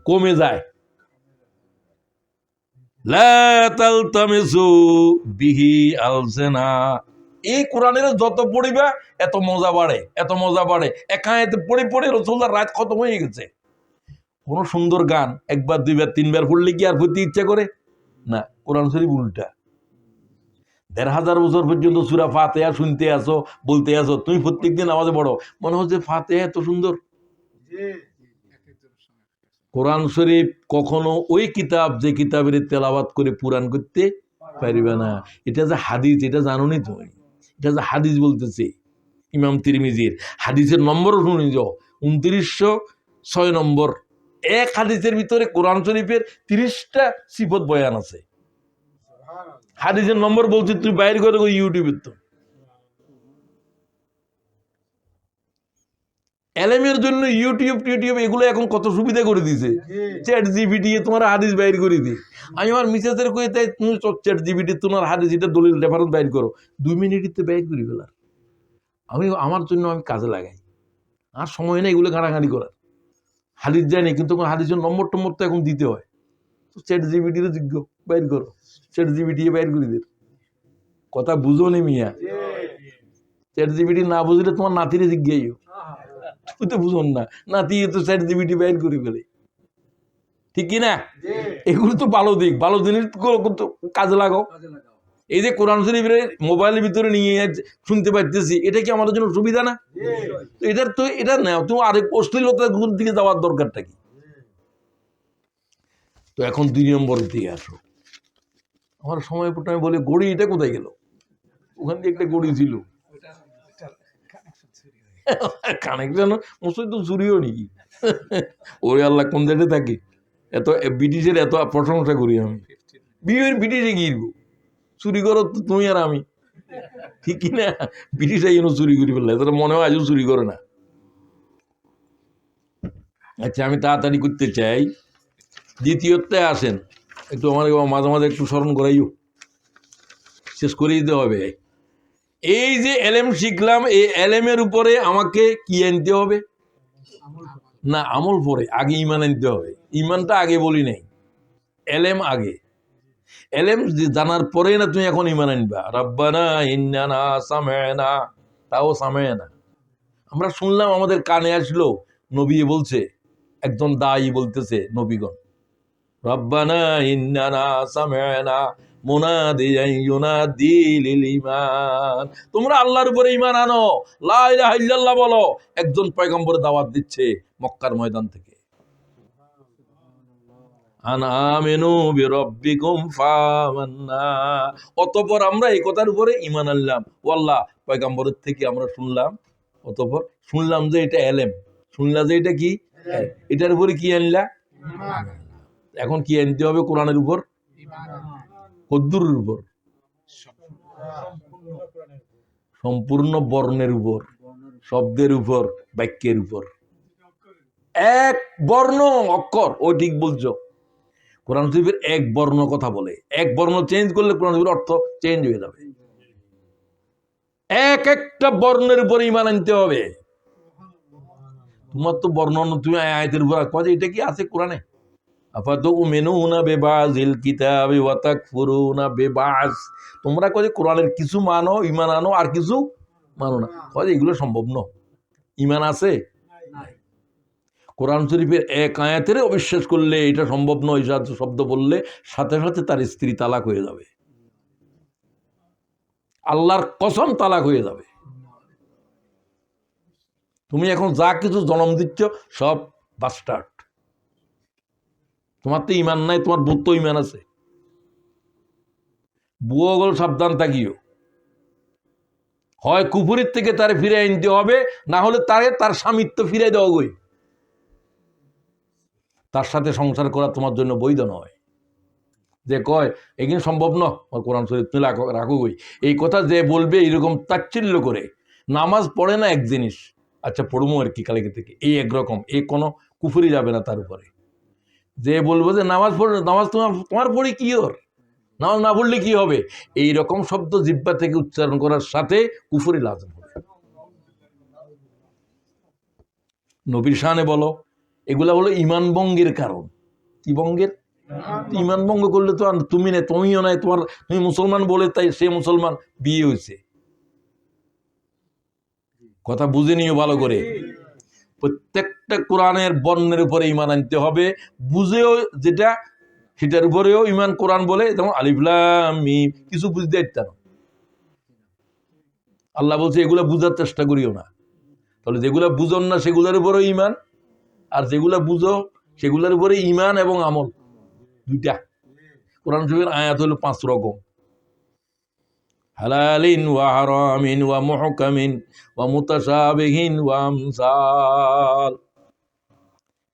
কমে যায়? লা তালতামিসু বিহি আলসিনা, এই কোরআনের যত পড়িবা এত মজা বাড়ে, এত মজা বাড়ে। একা এতে পড়ে পড়ে রাসূলুল্লাহর রাত খতম হয়ে গেছে। কোন সুন্দর গান একবার দুইবার তিনবার পড়লে কি আর পড়তে ইচ্ছা করে না? কোরআন শরীফ উল্টা, ১,৫০০ বছর পর্যন্ত সূরা ফাতিহা শুনতে আসো, বলতে আসো, তুমি প্রত্যেকদিন নামাজে পড়ো, মনে হচ্ছে ফাতিহা এত সুন্দর। কোরআন শরীফ কখনো ওই কিতাব যে কিতাবের তেলাওয়াত করে পুরাণ করতে পারবে না। এটা যে হাদিস, এটা জানোনি তুমি? এটা যে হাদিস বলতেছে ইমাম তিরমিজির, হাদিসের নম্বরও শুনে যাও, ২৯০৬ নম্বর। এক হাদিসের ভিতরে কোরআন শরীফের ৩০টা সিফত বয়ান আছে। হাদিসের নম্বর বলছি, তুই বাইর করে ইউটিউবের। তো এলএমের জন্য ইউটিউব এগুলো এখন কত সুবিধা করে দিয়েছে। চ্যাট জিপিটি তোমার হাদিস বাইর করে দিই। আমি আমার মিসেসের কই, তাই তুমি চ্যাট জিপিটি তোমার হাদিস এটা দলিল রেফারেন্স বাইর করো, 2 মিনিটে বাইর করি ফেলার। আমি আমার জন্য আমি কাজে লাগাই, আর সময় নেই এগুলো ঘাঁটাঘাঁটি করার। হাদিস জানি, কিন্তু হাদিসের নম্বর টম্বর তো এখন দিতে হয়। তো চ্যাট জিপিটির যোগ্য বাইর করো, চ্যাট জিপিটি বাইর করে দিন। কথা বুঝো নি মিয়া? চ্যাট জিপিটি না বুঝলে তোমার নাতিরে জিজ্ঞাসা, তুই তো বুঝুন না, নাতি তো চ্যাট জিপিটি বাইর করে ফেলে, ঠিক কিনা? এগুলো তো ভালো দিক, ভালো জিনিস কাজে লাগাও। এই যে কোরআন শরীফের মোবাইলের ভিতরে নিয়ে শুনতে পাইতেছি, এটা কি আমাদের জন্য সুবিধা না? তো এটার তো এটা নাও, তুমি আরেক অশ্লীলতার দিকে যাওয়ার দরকারটা কি? তো এখন 2 নম্বর দিকে আসো। আমার সময় পর আমি বলি, গড়ি এটা কোথায় গেল? ওখান থেকে একটা গড়ি ছিল, কানেকশন মুসলিম তো চুরিও নাকি? ওরে আল্লাহ, কোন দেশে থাকি, এত ব্রিটিশের এত প্রশংসা করি আমি। ব্রিটিশে গিরব চুরি করো তো তুমি আর আমি, ঠিক কিনা? ব্রিটিশ আইন চুরি করি ফেললে, তারা মনে হয় আজও চুরি করে না। আচ্ছা, আমি তাড়াতাড়ি করতে চাই। দ্বিতীয়তে আসেন, একটু আমার মাঝে মাঝে একটু স্মরণ করাইও, শেষ করে দিতে হবে। এই যে এলএম শিখলাম, এই এলএমের উপরে আমাকে কি আনতে হবে? না, আমল পরে, আগে ইমান আনতে হবে। ইমানটা আগে বলি নাই, এলএম আগে। এলএম জানার পরে না তুমি এখন ইমান আনবা। রব্বানা ইন্নানা সামি'না, তাও সামি'না, আমরা শুনলাম, আমাদের কানে আসলো, নবী বলছে, একজন দায়ী বলতেছে, নবীগণ, রব্বানা ইন্নানা সামি'না মুনাদিয়ান ইউনাদি লিল ঈমান, তোমরা আল্লাহর উপরে ঈমান আনো, লা ইলাহা ইল্লাল্লাহ বলো। একজন পয়গম্বর দাওয়াত দিচ্ছে মক্কার ময়দান থেকে, আন আমিনু বিরাব্বিকুম ফামান্না। অতঃপর আমরা এই কথার উপরে ঈমান আনলাম, ও আল্লাহ, পয়গম্বরের থেকে আমরা শুনলাম, অতঃপর শুনলাম যে এটা এলেম, শুনলাম যে এটা কি, এটার উপরে কি আনলা? এখন কি আনতে হবে? কোরআনের উপর, কদ্দুরের উপর, সম্পূর্ণ বর্ণের উপর, শব্দের উপর, বাক্যের উপর। এক বর্ণ অক্ষর, ও ঠিক বলছো, কোরআন শরীফের এক বর্ণ কথা বলে, এক বর্ণ চেঞ্জ করলে কোরআন শরীফের অর্থ চেঞ্জ হয়ে যাবে। এক একটা বর্ণের উপর ঈমান আনতে হবে। তোমার তো বর্ণ, তুমি আয়াতের উপর কয় এটা কি আছে কোরআনে? আফাতুমিনুনা বিবাযিল কিতাবি ওয়া তাকফুরুনা বিবায, তোমরা কয় কোরআনের কিছু মানো, ঈমান আনো, আর কিছু মানো না। কয় এগুলো সম্ভব না, ঈমান আছে। কোরআন শরীফের এক আয়াতের অবিশ্বাস করলে এটা সম্ভব নয়, শব্দ বললে সাথে সাথে তার স্ত্রী তালাক হয়ে যাবে, আল্লাহর কসম তালাক হয়ে যাবে। তুমি এখন যা কিছু জন্ম দিচ্ছ সব বাস্টার্ড। তোমার তো ঈমান নাই, তোমার বুদ্ধ তো ঈমান আছে। বুয়োগল সাবধান থাকিও, হয় কুফুরির থেকে তারে ফিরে আনতে হবে, না হলে তারে তার স্বামিত্ব ফিরে দেওয়া গই, তার সাথে সংসার করা তোমার জন্য বৈধ নয়। যে কয় এখানে সম্ভব না, কোরআন শরীফ তুমি রাখো গই, এই কথা যে বলবে এরকম তাচ্ছিল্য করে, নামাজ পড়ে না এক জিনিস, আচ্ছা পড়বো আর কি কালকে থেকে, এই একরকম, এই কোনো কুফুরি যাবে না তার উপরে। যে বলবো যে নামাজ পড়ে, নামাজ তোমার পড়ে কি ওর, নামাজ না পড়লে কি হবে, এই রকম শব্দ জিহ্বা থেকে উচ্চারণ করার সাথে কুফুরি লাজম হবে। নবীর শানে বলো, এগুলা হলো ইমান ভঙ্গের কারণ। কি ভঙ্গের? ইমান ভঙ্গ করলে তো তুমি না, তুমিও নাই, তোমার, তুমি মুসলমান বলে তাই সে মুসলমান বিয়ে হয়েছে। কথা বুঝে নিও ভালো করে। প্রত্যেকটা কোরআনের বর্ণের উপরে ইমান আনতে হবে, বুঝেও যেটা সেটার উপরেও ইমান। কোরআন বলে যেমন আলিফ লাম মিম, কিছু বুঝতে পারতাম, আল্লাহ বলছে এগুলা বুঝার চেষ্টা করিও না। তাহলে যেগুলা বুঝন না সেগুলোর উপরে ইমান, আর যেগুলা বুঝো সেগুলোর উপরে ইমান এবং আমল দুইটা। কোরআন শরীফের আয়াত হলো 5 রকম: হালালিন ওয়া হারামিন ওয়া মুহকামিন ওয়া মুতাশাবিহিন ওয়া আমসাল।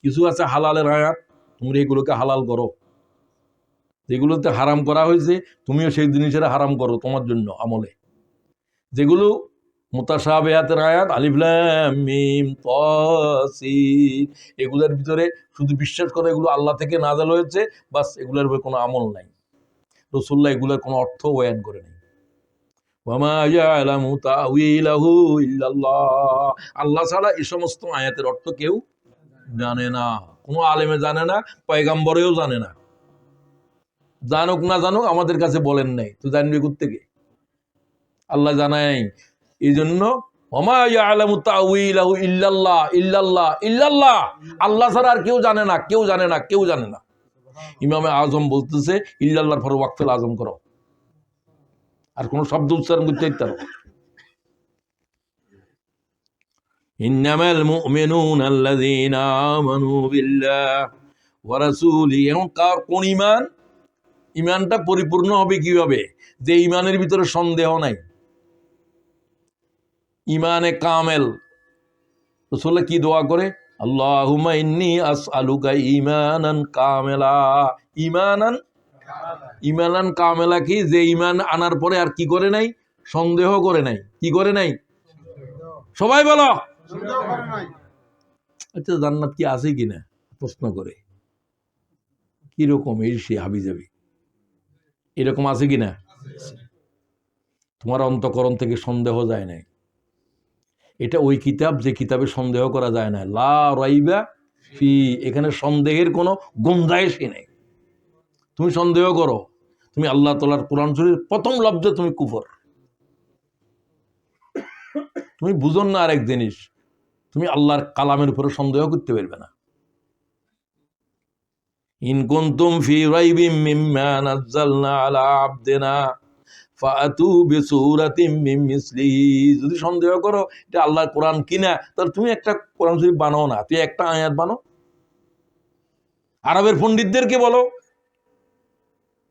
কিছু আছে হালালের আয়াত, তুমি এগুলোকে হালাল করো। যেগুলোতে হারাম করা হয়েছে তুমিও সেই জিনিসের হারাম করো তোমার জন্য আমলে। যেগুলো মুতাশাবিহাতের আয়াত, আলিফ লাম মিম তাসিন, এগুলোর ভিতরে শুধু বিশ্বাস করে এগুলো আল্লাহ থেকে নাযিল হয়েছে, বাস এগুলোর উপর কোনো আমল নাই। রাসূলুল্লাহ এগুলোর কোনো অর্থ বয়ান করে নাই। ওয়ামা ইয়ালামু তাউইলাহু ইল্লাল্লাহ, আল্লাহ ছাড়া এই সমস্ত আয়াতের অর্থ কেউ জানে না। কোনো আলেমে জানে না, পয়গাম্বরেও জানে না। জানুক না জানুক আমাদের কাছে বলেন নাই, তো জানবি কোত্থেকে? আল্লাহ জানাই। এই জন্য ওয়ামা ইয়ালামু তাউইলাহু ইল্লাল্লাহ, ইল্লাল্লাহ, ইল্লাল্লাহ, আল্লাহ ছাড়া আর কেউ জানে না, কেউ জানে না, কেউ জানে না। ইমামে আজম বলতেছে ইল্লাল্লাহর পর ওয়াকফুল আজম করো, আর কোন শব্দ উচ্চারণ করতে ইত্যাদি। ইন্নামাল মুমিনুনা আল্লাযীনা আমানু বিল্লাহি ওয়া রাসূলিহি। এখন কোন ঈমান? ঈমানটা পরিপূর্ণ হবে কিভাবে? যে ঈমানের ভিতরে সন্দেহ নাই, ঈমানে কামেল। রাসূলুল্লাহ কি দোয়া করে? আল্লাহুম্মা ইন্নী আসআলুকা ঈমানান কামেলা। ঈমানান, ঈমানান কামেলা কি? যে ঈমান আনার পরে আর কি করে নাই? সন্দেহ করে নাই। কি করে নাই? সবাই বলো। আচ্ছা, জান্নাত কি আছে কিনা প্রশ্ন করে, কিরকম এই সে হাবি যাবি, এরকম আছে কিনা? তোমার অন্তঃকরণ থেকে সন্দেহ যায় নাই। এটা ওই কিতাব যে কিতাবে সন্দেহ করা যায় না, লা রাইবা ফি, এখানে সন্দেহের কোনো গুঞ্জাইশই নেই। তুমি সন্দেহ করো, তুমি আল্লাহ তাআলার কোরআন শরীফের প্রথম লফজ তুমি কুফর। তুমি বুঝন না আরেক জিনিস, তুমি আল্লাহর কালামের উপরে সন্দেহ করতে পারবে না। ইন কুনতুম ফি রাইবিম মিম্মা নাযালনা আলা আবদিনা ফাআতু বিসূরাতিম মিন মিসলিহি। যদি সন্দেহ করো এটা আল্লাহর কোরআন কিনা, তাহলে তুমি একটা কোরআন শরীফ বানাও না, তুই একটা আয়াত বানাও। আরবের পণ্ডিতদেরকে বলো,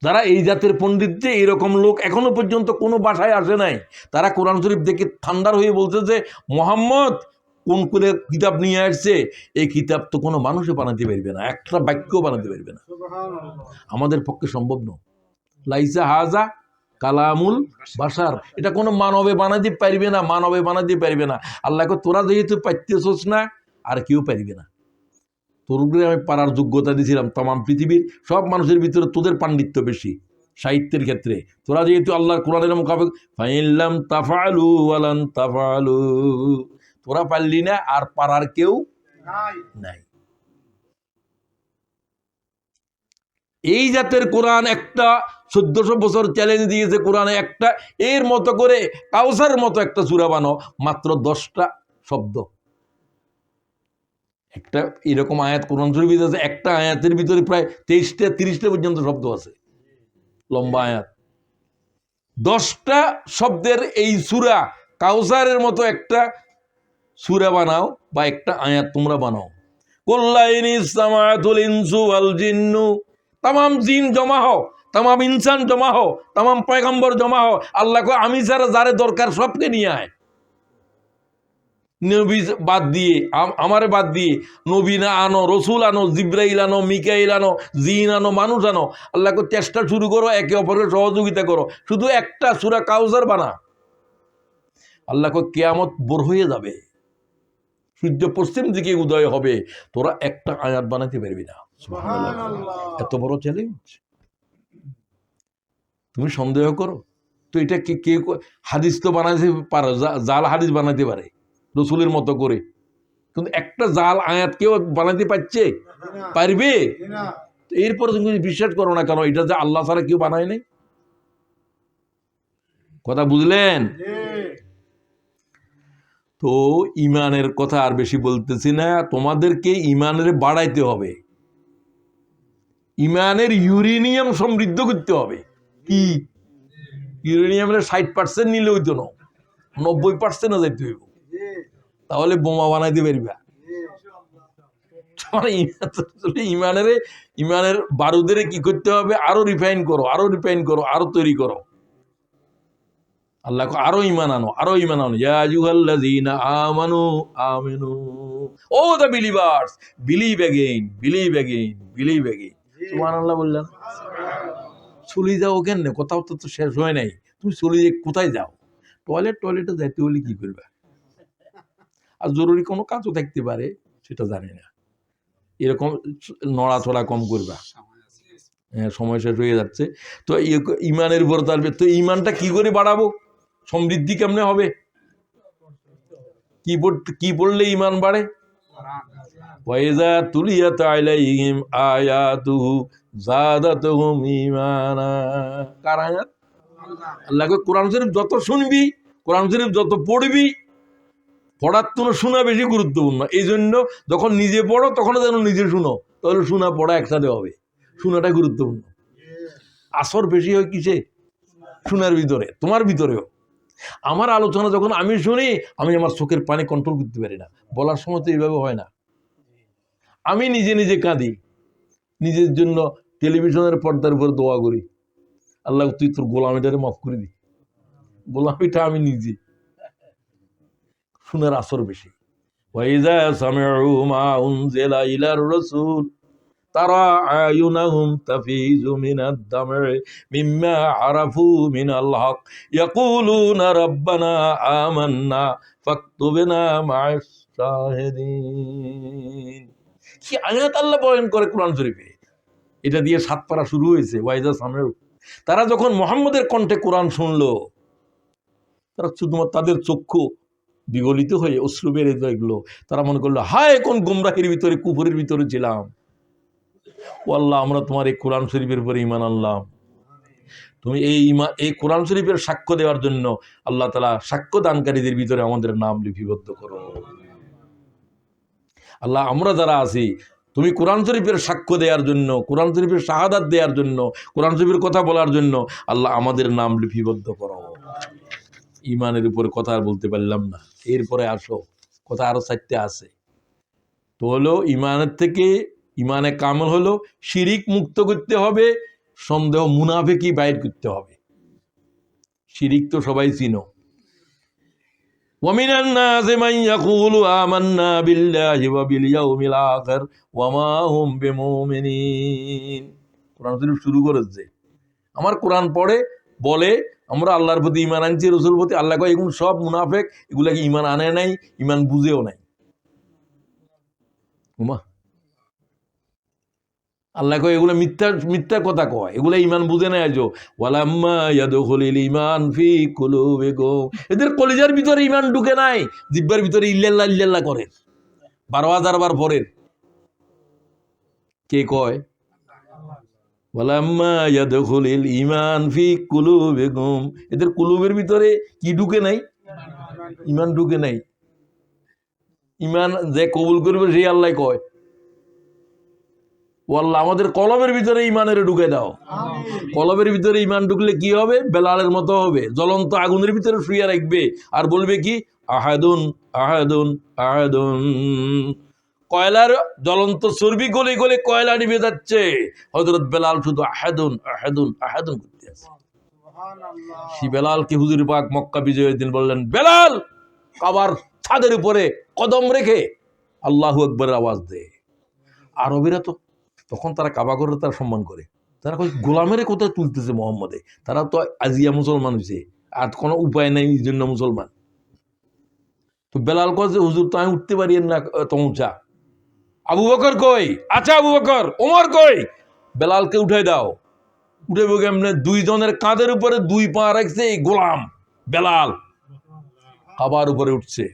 যারা এই জাতের পণ্ডিত, যে এরকম লোক এখনো পর্যন্ত কোনো বাসায় আসে নাই, তারা কোরআন শরীফ দেখে ঠান্ডার হয়ে বলছে যে মুহাম্মদ কোন করে কিতাব নিয়ে আসছে, এই কিতাব তো কোনো মানুষে বানাতে পারবে না, একটা বাক্য বানাতে পারবে না, আমাদের পক্ষে সম্ভব নয়। লাইসা হাজা কালামুল বাশার, এটা কোনো মানবে বানাতে পারবে না, মানবে বানাতে পারবে না। আল্লাহকে তোরা যেহেতু পাইতেছস না, আর কেউ পারবে না। তোরগুলো আমি পারার যোগ্যতা দিয়েছিলাম, তামাম পৃথিবীর সব মানুষের ভিতরে তোদের পাণ্ডিত্য বেশি সাহিত্যের ক্ষেত্রে। তোরা যেহেতু আল্লাহর কোরআনের মোকাবেক, ফাইল্লাম তাফালু ওয়ালান তাফালু, তোরা পারলি না, আর পারার কেউ নাই। এই জাতের কোরআন একটা 1400 বছর চ্যালেঞ্জ দিয়েছে কোরআনে, একটা এর মতো করে কাউসার মতো একটা সূরা বানো, মাত্র 10টা শব্দ। একটা এরকম আয়াত কোরআন শরীফে আছে, একটা আয়াতের ভিতরে প্রায় 23টা 30টা পর্যন্ত শব্দ আছে, লম্বা আয়াত। 10টা শব্দের এই সূরা কাউসারের মতো একটা সূরা বানাও, বা একটা আয়াত তোমরা বানাও। কুল্লাইনি সামাতুল ইনসু ওয়াল জিন্নু, তামাম জিন জমা হও, তামাম ইনসান জমা হও, তামাম পয়গম্বর জমা হও, আল্লাহ কয় আমি ছাড়া যারে দরকার সবকে নিয়ে আয়। নবী বাদ দিয়ে, আমারে বাদ দিয়ে নবী না আনো, রসুল আনো, জিব্রাইল আনো, মিকাইল আনো, জিন আনো, মানুষ আনো। আল্লাহকে চেষ্টা শুরু করো, একে অপরকে সহযোগিতা করো, শুধু একটা সূরা কাউসার বানা। আল্লাহকে কিয়ামত বোর হয়ে যাবে, সূর্য পশ্চিম দিকে উদয় হবে, তোরা একটা আয়াত বানাতে পারবি না। সুবহানাল্লাহ, এত বড় চ্যালেঞ্জ। তুমি সন্দেহ করো তো, এটা কে হাদিস তো বানাইতে পারো, জাল হাদিস বানাইতে পারে রসুলের মতো করে, কিন্তু একটা জাল আয়াত কেউ বানাইতে পারছে? পারবে? এরপরে তুমি বিশ্বাস করো না কেন, এটা যে আল্লাহ ছাড়া কেউ বানায় নাই। কথা বুঝলেন? তো ইমানের কথা আর বেশি বলতেছি না, তোমাদেরকে ইমানের বাড়াইতে হবে, ইমানের ইউরেনিয়াম সমৃদ্ধ করতে হবে। কি ইউরেনিয়ামের 60% নিলে হইতো না, 90% যাইতে হইব, তাহলে বোমা বানাইতে পারবা। ইমানের বারুদের কি করতে হবে? আরো রিফাইন করো, আরো রিফাইন করো, আরো তৈরি করো। আল্লাহ আরো ইমান আনো, আরো ইমান আনো। ইয়া আইয়ুহাল্লাযীনা আমানু আমিনু, O the believers, believe again, believe again, believe again. সুবহানাল্লাহ বললেন। চলে যাও কেন? কোথাও তো শেষ হয় নাই। তুমি চলে যাই কোথায় যাও? টয়লেটে যাইতে হলে কি করবা? আর জরুরি কোনো কাজও থাকতে পারে, সেটা জানি না। এরকম নড়াচড়া কম করবা। হ্যাঁ, সময় শেষ হয়ে যাচ্ছে। তো ইমানের উপর তারবে, তো ইমানটা কি করে বাড়াবো? সমৃদ্ধি কেমনে হবে? কি পড়লে ইমান বাড়ে? ওয়াইযা তুলিয়াত আলাইহিম আয়াতুহু যাদাতুহুম ঈমানা। কার আয়াত? আল্লাহকে কোরআন শরীফ যত শুনবি, কোরআন শরীফ যত পড়বি, পড়ার তো শোনা বেশি গুরুত্বপূর্ণ। এই জন্য যখন নিজে পড়ো তখন যেন নিজে শুনো, তাহলে শোনা পড়া একসাথে হবে। শোনাটা গুরুত্বপূর্ণ। আসর বেশি হয় কিসে? শোনার ভিতরে, তোমার ভিতরেও। আমার আলোচনা যখন আমি শুনি, আমি আমার চোখের পানি কন্ট্রোল করতে পারি না। বলার সময় তো এইভাবে হয় না। আমি নিজে নিজে কাঁদি, নিজের জন্য টেলিভিশনের পর্দার উপর দোয়া করি, আল্লাহ তুই তোর গোলামিটারে মাফ করে দি। গোলামিটা আমি নিজে। শোনার আসর বেশি। ওয়াইযা সামিউ মা উনজিলা ইলার রাসূল তারা আয়ুনাহুম তাফিজু মিনাদ দাম'i মিম্মা আরাফু মিনাল হক ইয়াকুলুনা রাব্বানা আমান্না ফাকতুবনা মা'আস শাহিদিন। কি আয়াত আল্লাহ বয়ান করে কোরআন শরীফে। এটা দিয়ে 7 পারা শুরু হয়েছে। ওয়াইজা সামিউ, তারা যখন মুহাম্মদের কণ্ঠে কোরআন শুনলো, তারা শুধুমাত্র তাদের চক্ষু বিগলিত হয়ে অশ্রু বেড়ে দেখলো। তারা মনে করলো, হায় কোন গুমরাহির ভিতরে, কুফরের ভিতরে ছিলাম। ও আল্লাহ, আমরা তোমার এই কোরআন শরীফের উপরে ঈমান আনলাম। তুমি এই কোরআন শরীফের সাক্ষ্য দেওয়ার জন্য আল্লাহ তাআলা সাক্ষ্য দানকারীদের ভিতরে আমাদের নাম লিপিবদ্ধ করো। আল্লাহ, আমরা যারা আছি, তুমি কোরআন শরীফের সাক্ষ্য দেওয়ার জন্য, কোরআন শরীফের শাহাদাত দেওয়ার জন্য, কোরআন শরীফের কথা বলার জন্য আল্লাহ আমাদের নাম লিপিবদ্ধ করো। ইমানের উপরে কথা আর বলতে পারলাম না, এরপরে আসো, কথা আরো 4টে আছে। তো হলো ইমানের থেকে, ইমানে কামেল হলো শিরিক মুক্ত করতে হবে, সন্দেহ মুনাফিকি বাইর করতে হবে। শিরিক তো সবাই চিনো। ওয়ামিনান নাসি মান ইয়াকুলু আমান্না বিল্লাহি ওয়া বিল ইয়াউমিল আখির ওয়া মা হুম বিমুমিনিন। কোরআন শরীফ শুরু করেছে, আমার কোরআন পড়ে বলে আমরা আল্লাহর প্রতি ঈমান আনছি, রাসূলের প্রতি। আল্লাহ কয় এগুলো সব মুনাফিক, এগুলাকে ঈমান আনে নাই, ঈমান বুঝেও নাই। উমা, আল্লাহ কয় এগুলো মিথ্যা কথা কয়, এগুলো ঈমান বুঝে নাই। আজো ওয়ালাম্মা ইয়াদখুলিল ঈমান ফি কুলুবিকুম, এদের কলিজার ভিতরে ঈমান ঢুকে নাই, জিহ্বার ভিতরে ইল্লাল্লাহ ইল্লাল্লাহ করে 12,000 বার পড়েন। কে কয়? ওয়ালাম্মা ইয়াদখুলিল ঈমান ফি কুলুবিকুম, এদের কুলুবের ভিতরে কি ঢুকে নাই? ঈমান ঢুকে নাই। ঈমান যে কবুল করবে সেই আল্লাহ কয়। ও আল্লাহ, আমাদের কলবের ভিতরে ঈমানের ঢুকে দাও। কলবের ভিতরে ঈমান ঢুকলে কি হবে? বেলালের মতো হবে, জ্বলন্ত আগুনের ভিতরে শুয়ে রাখবে আর বলবে কি, আহাদুন আহাদুন আহাদুন। কয়লার জ্বলন্ত চর্বি গলে গলে কয়লা নিভে যাচ্ছে, হযরত বেলাল শুধু আহাদুন আহাদুন আহাদুন করতে আছে। সেই বেলালকে হুজুর পাক মক্কা বিজয়ের দিন বললেন, বেলাল কাবার ছাদের উপরে কদম রেখে আল্লাহু আকবারের আওয়াজ দে। আরবেরা তো তখন তারা কাবা ঘরে তারা সম্মান করে, তারা কই গোলামের কোথায় তুলতেছে মোহাম্মদে, তারা তো আজিয়া মুসলমান হয়েছে, আর কোনো উপায় নেই, এই জন্য মুসলমান। তো বেলাল কয় যে হুজুর তো আমি উঠতে পারি না তো উঁচা। আবু বকর কই? আচ্ছা আবু বকর। ওমর কই? বেলালকে উঠাই দাও। উঠে বকে এমনি 2 জনের কাঁধের উপরে 2 পা রাখছে এই গোলাম বেলাল, কাবার উপরে উঠছে।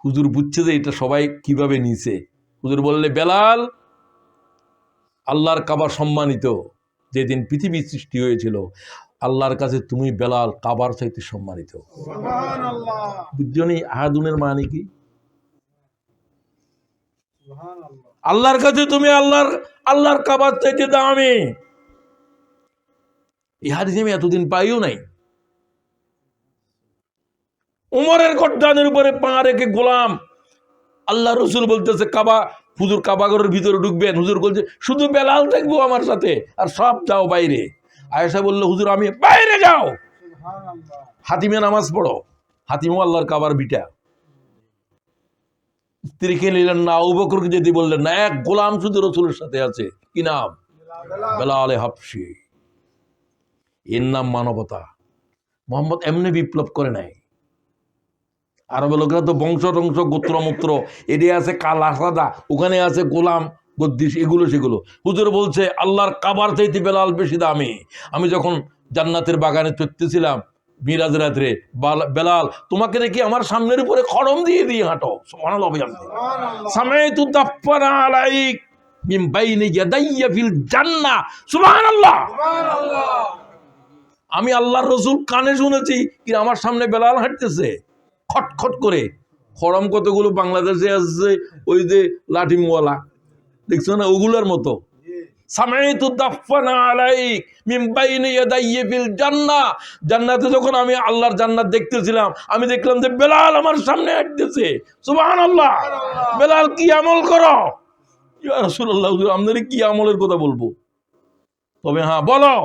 হুজুর বুঝছে যে এটা সবাই কিভাবে নিছে। হুজুর বললে, বেলাল, আল্লাহর কাবা সম্মানিত, যেদিন পৃথিবী সৃষ্টি হয়েছিল আল্লাহর কাছে তুমি বেলাল কাবার চাইতে সম্মানিত। বুঝছনি আহাদুনের মানে কি? আল্লাহর কাছে তুমি আল্লাহর কাবার চাইতে দামি। এই হাদিস আমি এতদিন পাইও নাই। উমরের গর্দানের উপরে পা রেখে গোলাম। আল্লাহ রসুল বলতেছে কাবা, হুজুর কাবাগরের ভিতরে ঢুকবেন, হুজুর বলছে শুধু বেলাল থাকবো আমার সাথে, আর সব যাও বাইরে। আয়েশা বললো হুজুর আমি বাইরে যাও, হাতিমে নামাজ পড়ো। হাতিমও আল্লাহর কাবার বিটা। স্ত্রীকে নিলেন না, আবু বকরকে যেতে বললেন না, এক গোলাম শুধু রসুলের সাথে আছে, কি নাম? বেলাল হাবশী। এর নাম মানবতা। মোহাম্মদ এমনি বিপ্লব করে নাই। আরবের লোকেরা তো বংশ টংশ গোত্র মূত্র এটি আছে কালা সাদা, ওখানে আছে গোলাম বদ্দিস, এগুলো সেগুলো। হুজুর বলছে আল্লাহর কাবার চাইতে বেলাল বেশি দামি। আমি যখন জান্নাতের বাগানে চড়তেছিলাম মিরাজ রাত্রে, বেলাল তোমাকে দেখি আমার সামনের উপরে খড়ম দিয়ে দিয়ে হাঁটো। সুবহানাল্লাহ। সামাইতু দাফফানা আলাইক মিন বাইনি ইয়াদাইয়া ফিল জান্নাহ। সুবহানাল্লাহ। আমি আল্লাহর রসুল কানে শুনেছি কি আমার সামনে বেলাল হাঁটতেছে খটখট করে। খড়ম কতগুলো বাংলাদেশে আসছে, ওই যে লাঠিমওয়ালা দেখছো না, ওগুলোর মতো। সামাইতু দাফফানা আলাইক মিন বাইনি ইয়াদাইয়া ফিল জান্নাহ। জান্নাতে যখন আমি আল্লাহর জান্নাত দেখতেছিলাম, আমি দেখলাম যে বেলাল আমার সামনে হাঁটতেছে। সুবহানাল্লাহ। বেলাল কি আমল করো? ইয়া রাসূলুল্লাহ, আপনাদের কি আমলের কথা বলবো? তবে হ্যাঁ বলো।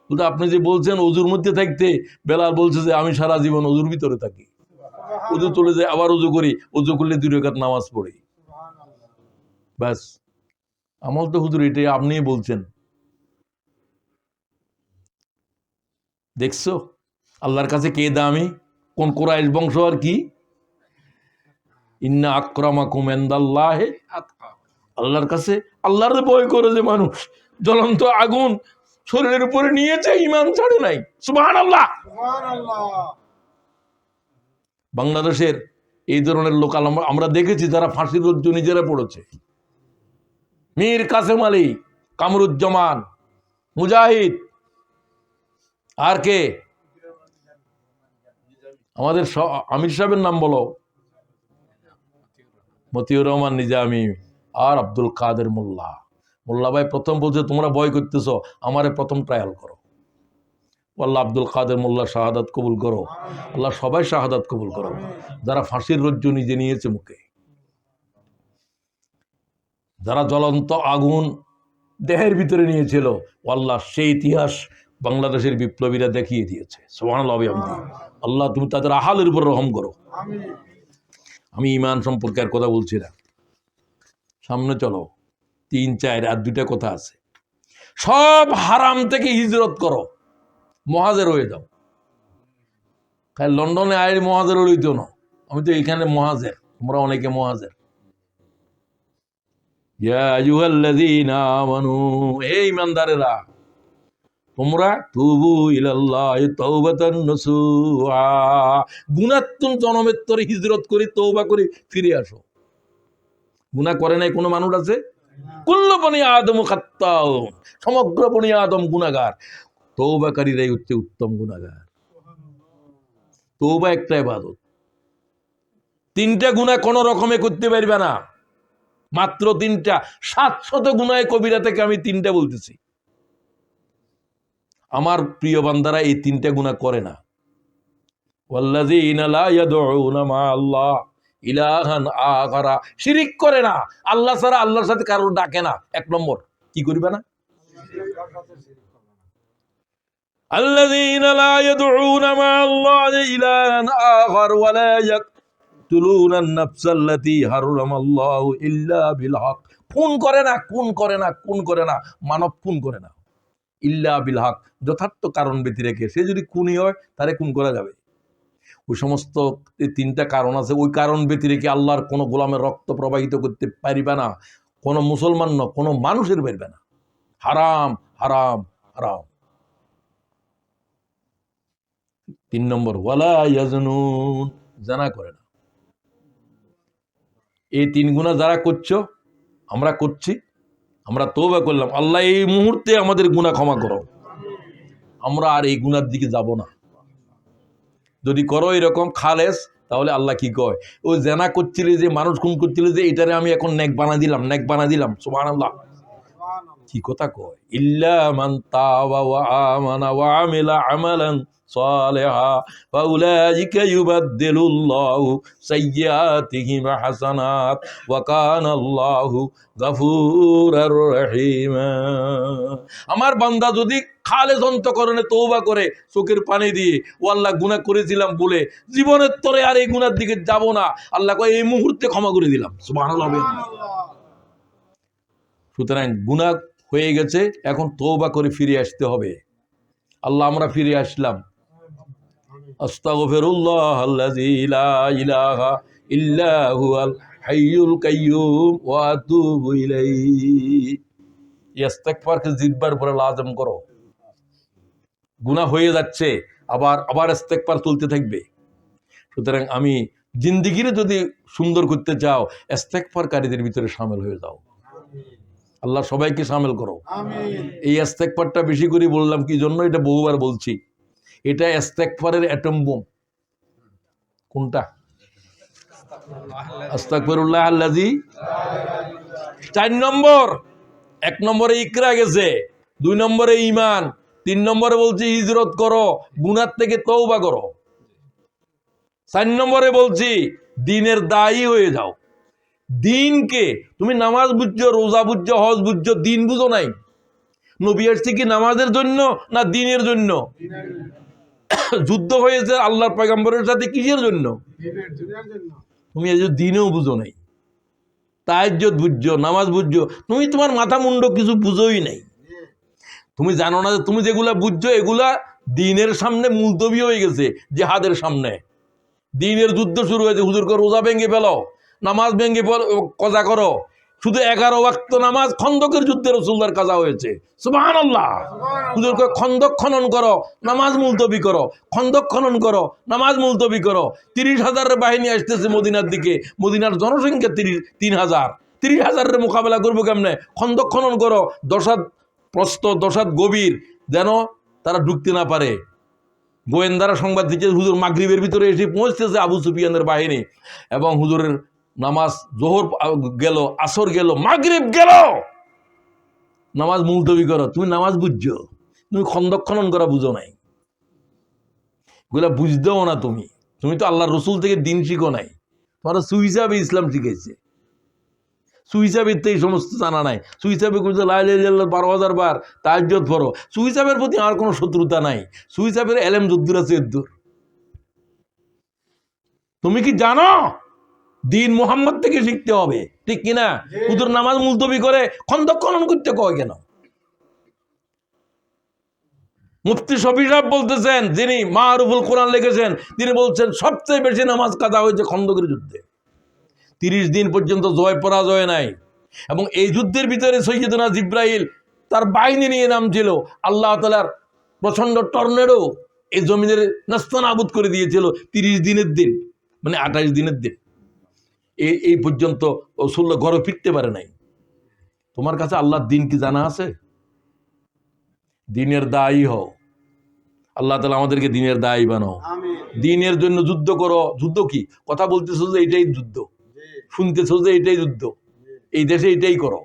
বলতে আপনি যে বলছেন অজুর মধ্যে থাকতে, বেলাল বলছে যে আমি সারা জীবন অজুর ভিতরে থাকি, উজু চলে যায় আবার উজু করি, উজু করলে 2 রাকাত নামাজ পড়ি, ব্যাস। আমল তো হুজুর এটাই, আপনি বলছেন। দেখছো আল্লাহর কাছে কে দামি? কোন কুরাইশ বংশ আর কি? ইন্না আকরামাকুম ইনদাল্লাহি আতকাকুম। আল্লাহর কাছে আল্লাহর ভয় করে যে মানুষ জ্বলন্ত আগুন শরীরের উপরে নিয়েছে, ঈমান ছাড়ে নাই। সুবহানাল্লাহ। বাংলাদেশের এই ধরনের লোক আমরা দেখেছি যারা ফাঁসির রজ্জু নিজেরা পড়েছে। মীর কাসেম আলী, কামরুজ্জামান, মুজাহিদ, আর কে? আমাদের আমির সাহেবের নাম বলো। মতিউর রহমান নিজামী আর আব্দুল কাদের মোল্লা। মোল্লা ভাই প্রথম বলছে তোমরা ভয় করতেছ, আমারে প্রথম ট্রায়াল করো। আল্লাহ আব্দুল কাদের মোল্লা শাহাদাত কবুল করো। আল্লাহ সবাই শাহাদাত কবুল করো যারা ফাঁসির রজ্জু নিজে নিয়েছে মুখে, যারা জ্বলন্ত আগুন দেহের ভিতরে নিয়েছিল। আল্লাহ সেই ইতিহাস বাংলাদেশের বিপ্লবীরা দেখিয়ে দিয়েছে। সুবহানাল্লাহ। আল্লাহ তুমি তাদের আহালের উপর রহম করো। আমি ঈমান সম্পর্কে আর কথা বলছি না, সামনে চলো। 3, 4 আর 2টা কথা আছে। সব হারাম থেকে হিজরত করো, মহাজের হয়ে যাও। খালি লন্ডনে আয় মহাজের হইতো না, আমি তো এখানে মহাজের, তোমরা অনেকে মহাজের। ইয়া আইয়ুহাল্লাযীনা আমানু, হে ঈমানদারেরা, তোমরা তুবু ইলাল্লাহি তাওবাতান নাসুহা, গুনাহতুন জনমের তরে হিজরত করে তওবা করে ফিরে আসো। গুনাহ করে নাই কোনো মানুষ আছে? কুল্লু বনি আদম খাত্তাউন, সমগ্র বনি আদম গুনাহগার, তওবাকারীরাই হচ্ছে উত্তম গুনাহগার। তওবা একটা ইবাদত। 3টা গুনাহ কোন রকমে করতে পারবে না, মাত্র 3টা। 700 গুনাহে কবিরা থেকে আমি 3টা বলতেছি। আমার প্রিয় বান্দারা এই 3টা গুনাহ করে না। ওয়াল্লাযীনা লা ইয়াদউনা মা আল্লাহ ইলাহান আখারা, শিরিক করে না, আল্লাহ ছাড়া আল্লাহর সাথে কারো ডাকে না। 1 নম্বর কি করবে না? আল্লাযীনা লা ইয়াদউনা মা আল্লাহ ইলাহান আখার ওয়া লা ইয়াকতুলুনা আন-নাফসাল্লাতী হারামাল্লাহু ইল্লা বিল হক। খুন করে না, খুন করে না, খুন করে না, মানব খুন করে না। ইল্লা বিল হক, যথার্থ কারণ ব্যতি রেখে। সে যদি খুনি হয় তারে খুন করা যাবে। ওই সমস্ত 3টা কারণ আছে, ওই কারণ ব্যতি রেখে আল্লাহর কোনো গোলামের রক্ত প্রবাহিত করতে পারিবে না, কোনো মুসলমান না, কোনো মানুষের পারবে না। হারাম হারাম হারাম। 3 নম্বর ওয়ালা ইয়াজনুন, জানা করে না। এই 3 গুনাহ যারা করছো, আমরা করছি, আমরা তওবা করলাম, আল্লাহ এই মুহূর্তে আমাদের গুনাহ ক্ষমা করো, আমরা আর এই গুনার দিকে যাব না। যদি করো এরকম খালেস, তাহলে আল্লাহ কি কয়, ওই জেনা করছিলে যে, মানুষ খুন করছিলে যে, এটারে আমি এখন নেক বানা দিলাম, নেক বানা দিলাম। সুবহানাল্লাহ। কি কথা কয়, ইল্লা মান তাওয়া ওয়া আমানা ওয়া আমিলা আমালান صالحا فأولئك يبدل الله سيئاتهم حسنات وكان الله غفورا رحيما। আমার বান্দা যদি খালেস অন্তঃকরণে তওবা করে চোখের পানি দিয়ে, ও আল্লাহ গুনাহ করেছিলাম বলে জীবনের তরে আর এই গুনার দিকে যাব না, আল্লাহ কয় এই মুহূর্তে ক্ষমা করে দিলাম। সুবহানাল্লাহ। সুতরাং গুনাহ হয়ে গেছে, এখন তওবা করে ফিরে আসতে হবে। আল্লাহ আমরা ফিরে আসলাম। আস্তাগফিরুল্লাহ আল্লাযী লা ইলাহা ইল্লা হুয়াল হাইয়ুল কাইয়্যুম ওয়া আতুবু ইলাইহি। ইস্তেগফারকে জিহ্বার উপরে লাজম করো। গুনাহ হয়ে যাচ্ছে, আবার ইস্তেগফার তুলতে থাকবে। সুতরাং আমি জিন্দেগিরে যদি সুন্দর করতে চাও, ইস্তেগফারকারীদের ভিতরে শামিল হয়ে যাও। আল্লাহ সবাইকে শামিল করো। এই ইস্তেগফারটা বেশি করে বললাম কি জন্য, এটা বহুবার বলছি, এটা ইস্তেগফারের অ্যাটম বোম। কোনটা? আস্তাগফিরুল্লাহ আল্লাযী। 4 নম্বর, 1 নম্বরে ইকরা গেছে, 2 নম্বরে ঈমান, 3 নম্বরে বলছি হিজরত করো, গুনাহ থেকে তওবা করো। 4 নম্বরে বলছি দ্বীনের দায়ী হয়ে যাও। দিনকে তুমি নামাজ বুঝছো, রোজা বুঝছো, হজ বুঝছো, দিন বুঝো নাই। নবী আসছে কি নামাজের জন্য না দিনের জন্য? যুদ্ধ হয়েছে আল্লাহর পয়গম্বরের সাথে কিসের জন্য? তুমি এই যে দিনেও বুঝো নাই, তাহাজ্জুদ বুঝছো, নামাজ বুঝছো, তুমি তোমার মাথা মুন্ড কিছু বুঝোই নাই। তুমি জানো না যে তুমি যেগুলা বুঝছো এগুলা দিনের সামনে মুলতবি হয়ে গেছে। জিহাদের সামনে দিনের যুদ্ধ শুরু হয়েছে। হুজুর করে রোজা ভেঙে ফেলো, নামাজ ভেঙে কজা করো। শুধু 11 ওয়াক্ত নামাজ খন্দকের যুদ্ধে রাসূলুল্লাহর কাজা হয়েছে। সুবহানাল্লাহ। হুজুর করে খন্দক খনন করো, নামাজ মুলতবি করো, খন্দক খনন করো, নামাজ মুলতবি করো। 30,000 বাহিনী আসতেছে মদিনার দিকে, মদিনার জনসংখ্যা 3,000। 30,000 মোকাবেলা করবো কেমনে? খন্দক খনন করো, 10 হাত প্রস্থ, 10 হাত গভীর, যেন তারা ঢুকতে না পারে। গোয়েন্দারা সংবাদ দিচ্ছে হুজুর মাগরিবের ভিতরে এসে পৌঁছতেছে আবু সুফিয়ানের বাহিনী, এবং হুজুরের নামাজ জোহর গেল, আসর গেল, মাগরিব গেল, নামাজ মুলতবি করো। তুমি নামাজ বুঝছো, তুমি খন্দক খনন করা বুঝো নাই, এগুলা বুঝতেও না। তুমি তো আল্লাহর রসুল থেকে দিন শিখো নাই, তোমার সুহিসাবে ইসলাম শিখেছে। সুহিসাবের তো এই সমস্ত জানা নাই। সুহিসাবে করছে লা ইলাহা ইল্লাল্লাহ 12,000 বার, তাহাজ্জুদ পড়ো। সুহিসাবের প্রতি আমার কোনো শত্রুতা নাই। সুহিসাবের এলেম যদ্দুর আছে এদ্দুর। তুমি কি জানো দিন মুহাম্মদ থেকে শিখতে হবে, ঠিক কিনা? হুজুর নামাজ মুলতবি করে খন্দক খনন করতে কয় কেন? মুফতি শফি সাহেব বলতেছেন, যিনি মারুফুল কোরআন লিখেছেন, তিনি বলছেন সবচেয়ে বেশি নামাজ কাজা হয়েছে খন্দকের যুদ্ধে। 30 দিন পর্যন্ত জয় পরাজয় নাই। এবং এই যুদ্ধের ভিতরে সৈয়দনা জিব্রাইল তার বাহিনী নিয়ে নামছিল। আল্লাহ তাআলার প্রচন্ড টর্নেডো এই জমিনের নাস্তানাবুদ করে দিয়েছিল 30 দিনের দিন, মানে 28 দিনের দিন। এই পর্যন্ত রাসূলুল্লাহ ঘরে ফিরতে পারে নাই। তোমার কাছে আল্লাহর দিন কি জানা আছে? দিনের দায়ী হও। আল্লাহ তাআলা আমাদেরকে দিনের দায়ী বানাও। দিনের জন্য যুদ্ধ করো। যুদ্ধ কি? কথা বলতেছো যে এটাই যুদ্ধ, শুনতেছো যে এটাই যুদ্ধ, এই দেশে এটাই করো।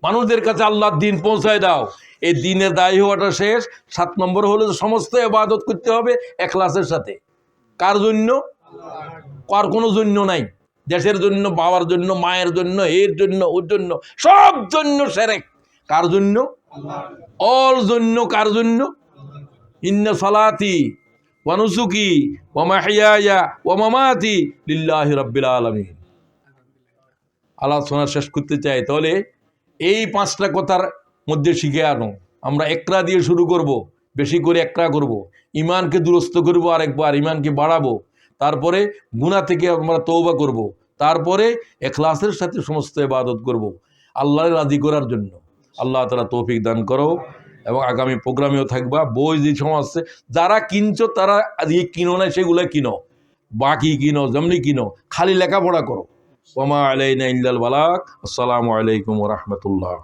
মানুষদের কাছে আল্লাহর দিন পৌঁছায় দাও। এই দিনের দায়ী হওয়াটা শেষ। 7 নম্বর হলো সমস্ত ইবাদত করতে হবে ইখলাসের সাথে। কার জন্য? কার কোনো জন্য নাই। দেশের জন্য, বাবার জন্য, মায়ের জন্য, এর জন্য, ওর জন্য, সব জন্য শিরক। কার জন্য? অল জন্য। কার জন্য? ইন্না সালাতি ওয়া নুসুকি ওয়া মাহইয়ায়া ওয়া মামাতি লিল্লাহি রাব্বিল আলামিন। আলোচনা শেষ করতে চাই, তাহলে এই 5টা কথার মধ্যে শিখে আনো। আমরা একরা দিয়ে শুরু করব, বেশি করে একরা করব, ইমানকে দুরস্ত করব, আরেকবার ইমানকে বাড়াবো, তারপরে গুনাহ থেকে আমরা তওবা করব, তারপরে ইখলাসের সাথে সমস্ত ইবাদত করব আল্লাহর রাজি করার জন্য। আল্লাহ তাআলা তৌফিক দান করো। এবং আগামী প্রোগ্রামেও থাকবা। বই যে সময় আসছে, যারা কিনছো তারা আজকে কিনো না, সেগুলো কিনো, বাকি কিনো, যেমনি কিনো, খালি লেখাপড়া করো। ওয়া মা আলাইনা ইল্লাল বালাগ। আসসালামু আলাইকুম ওয়া রাহমাতুল্লাহ।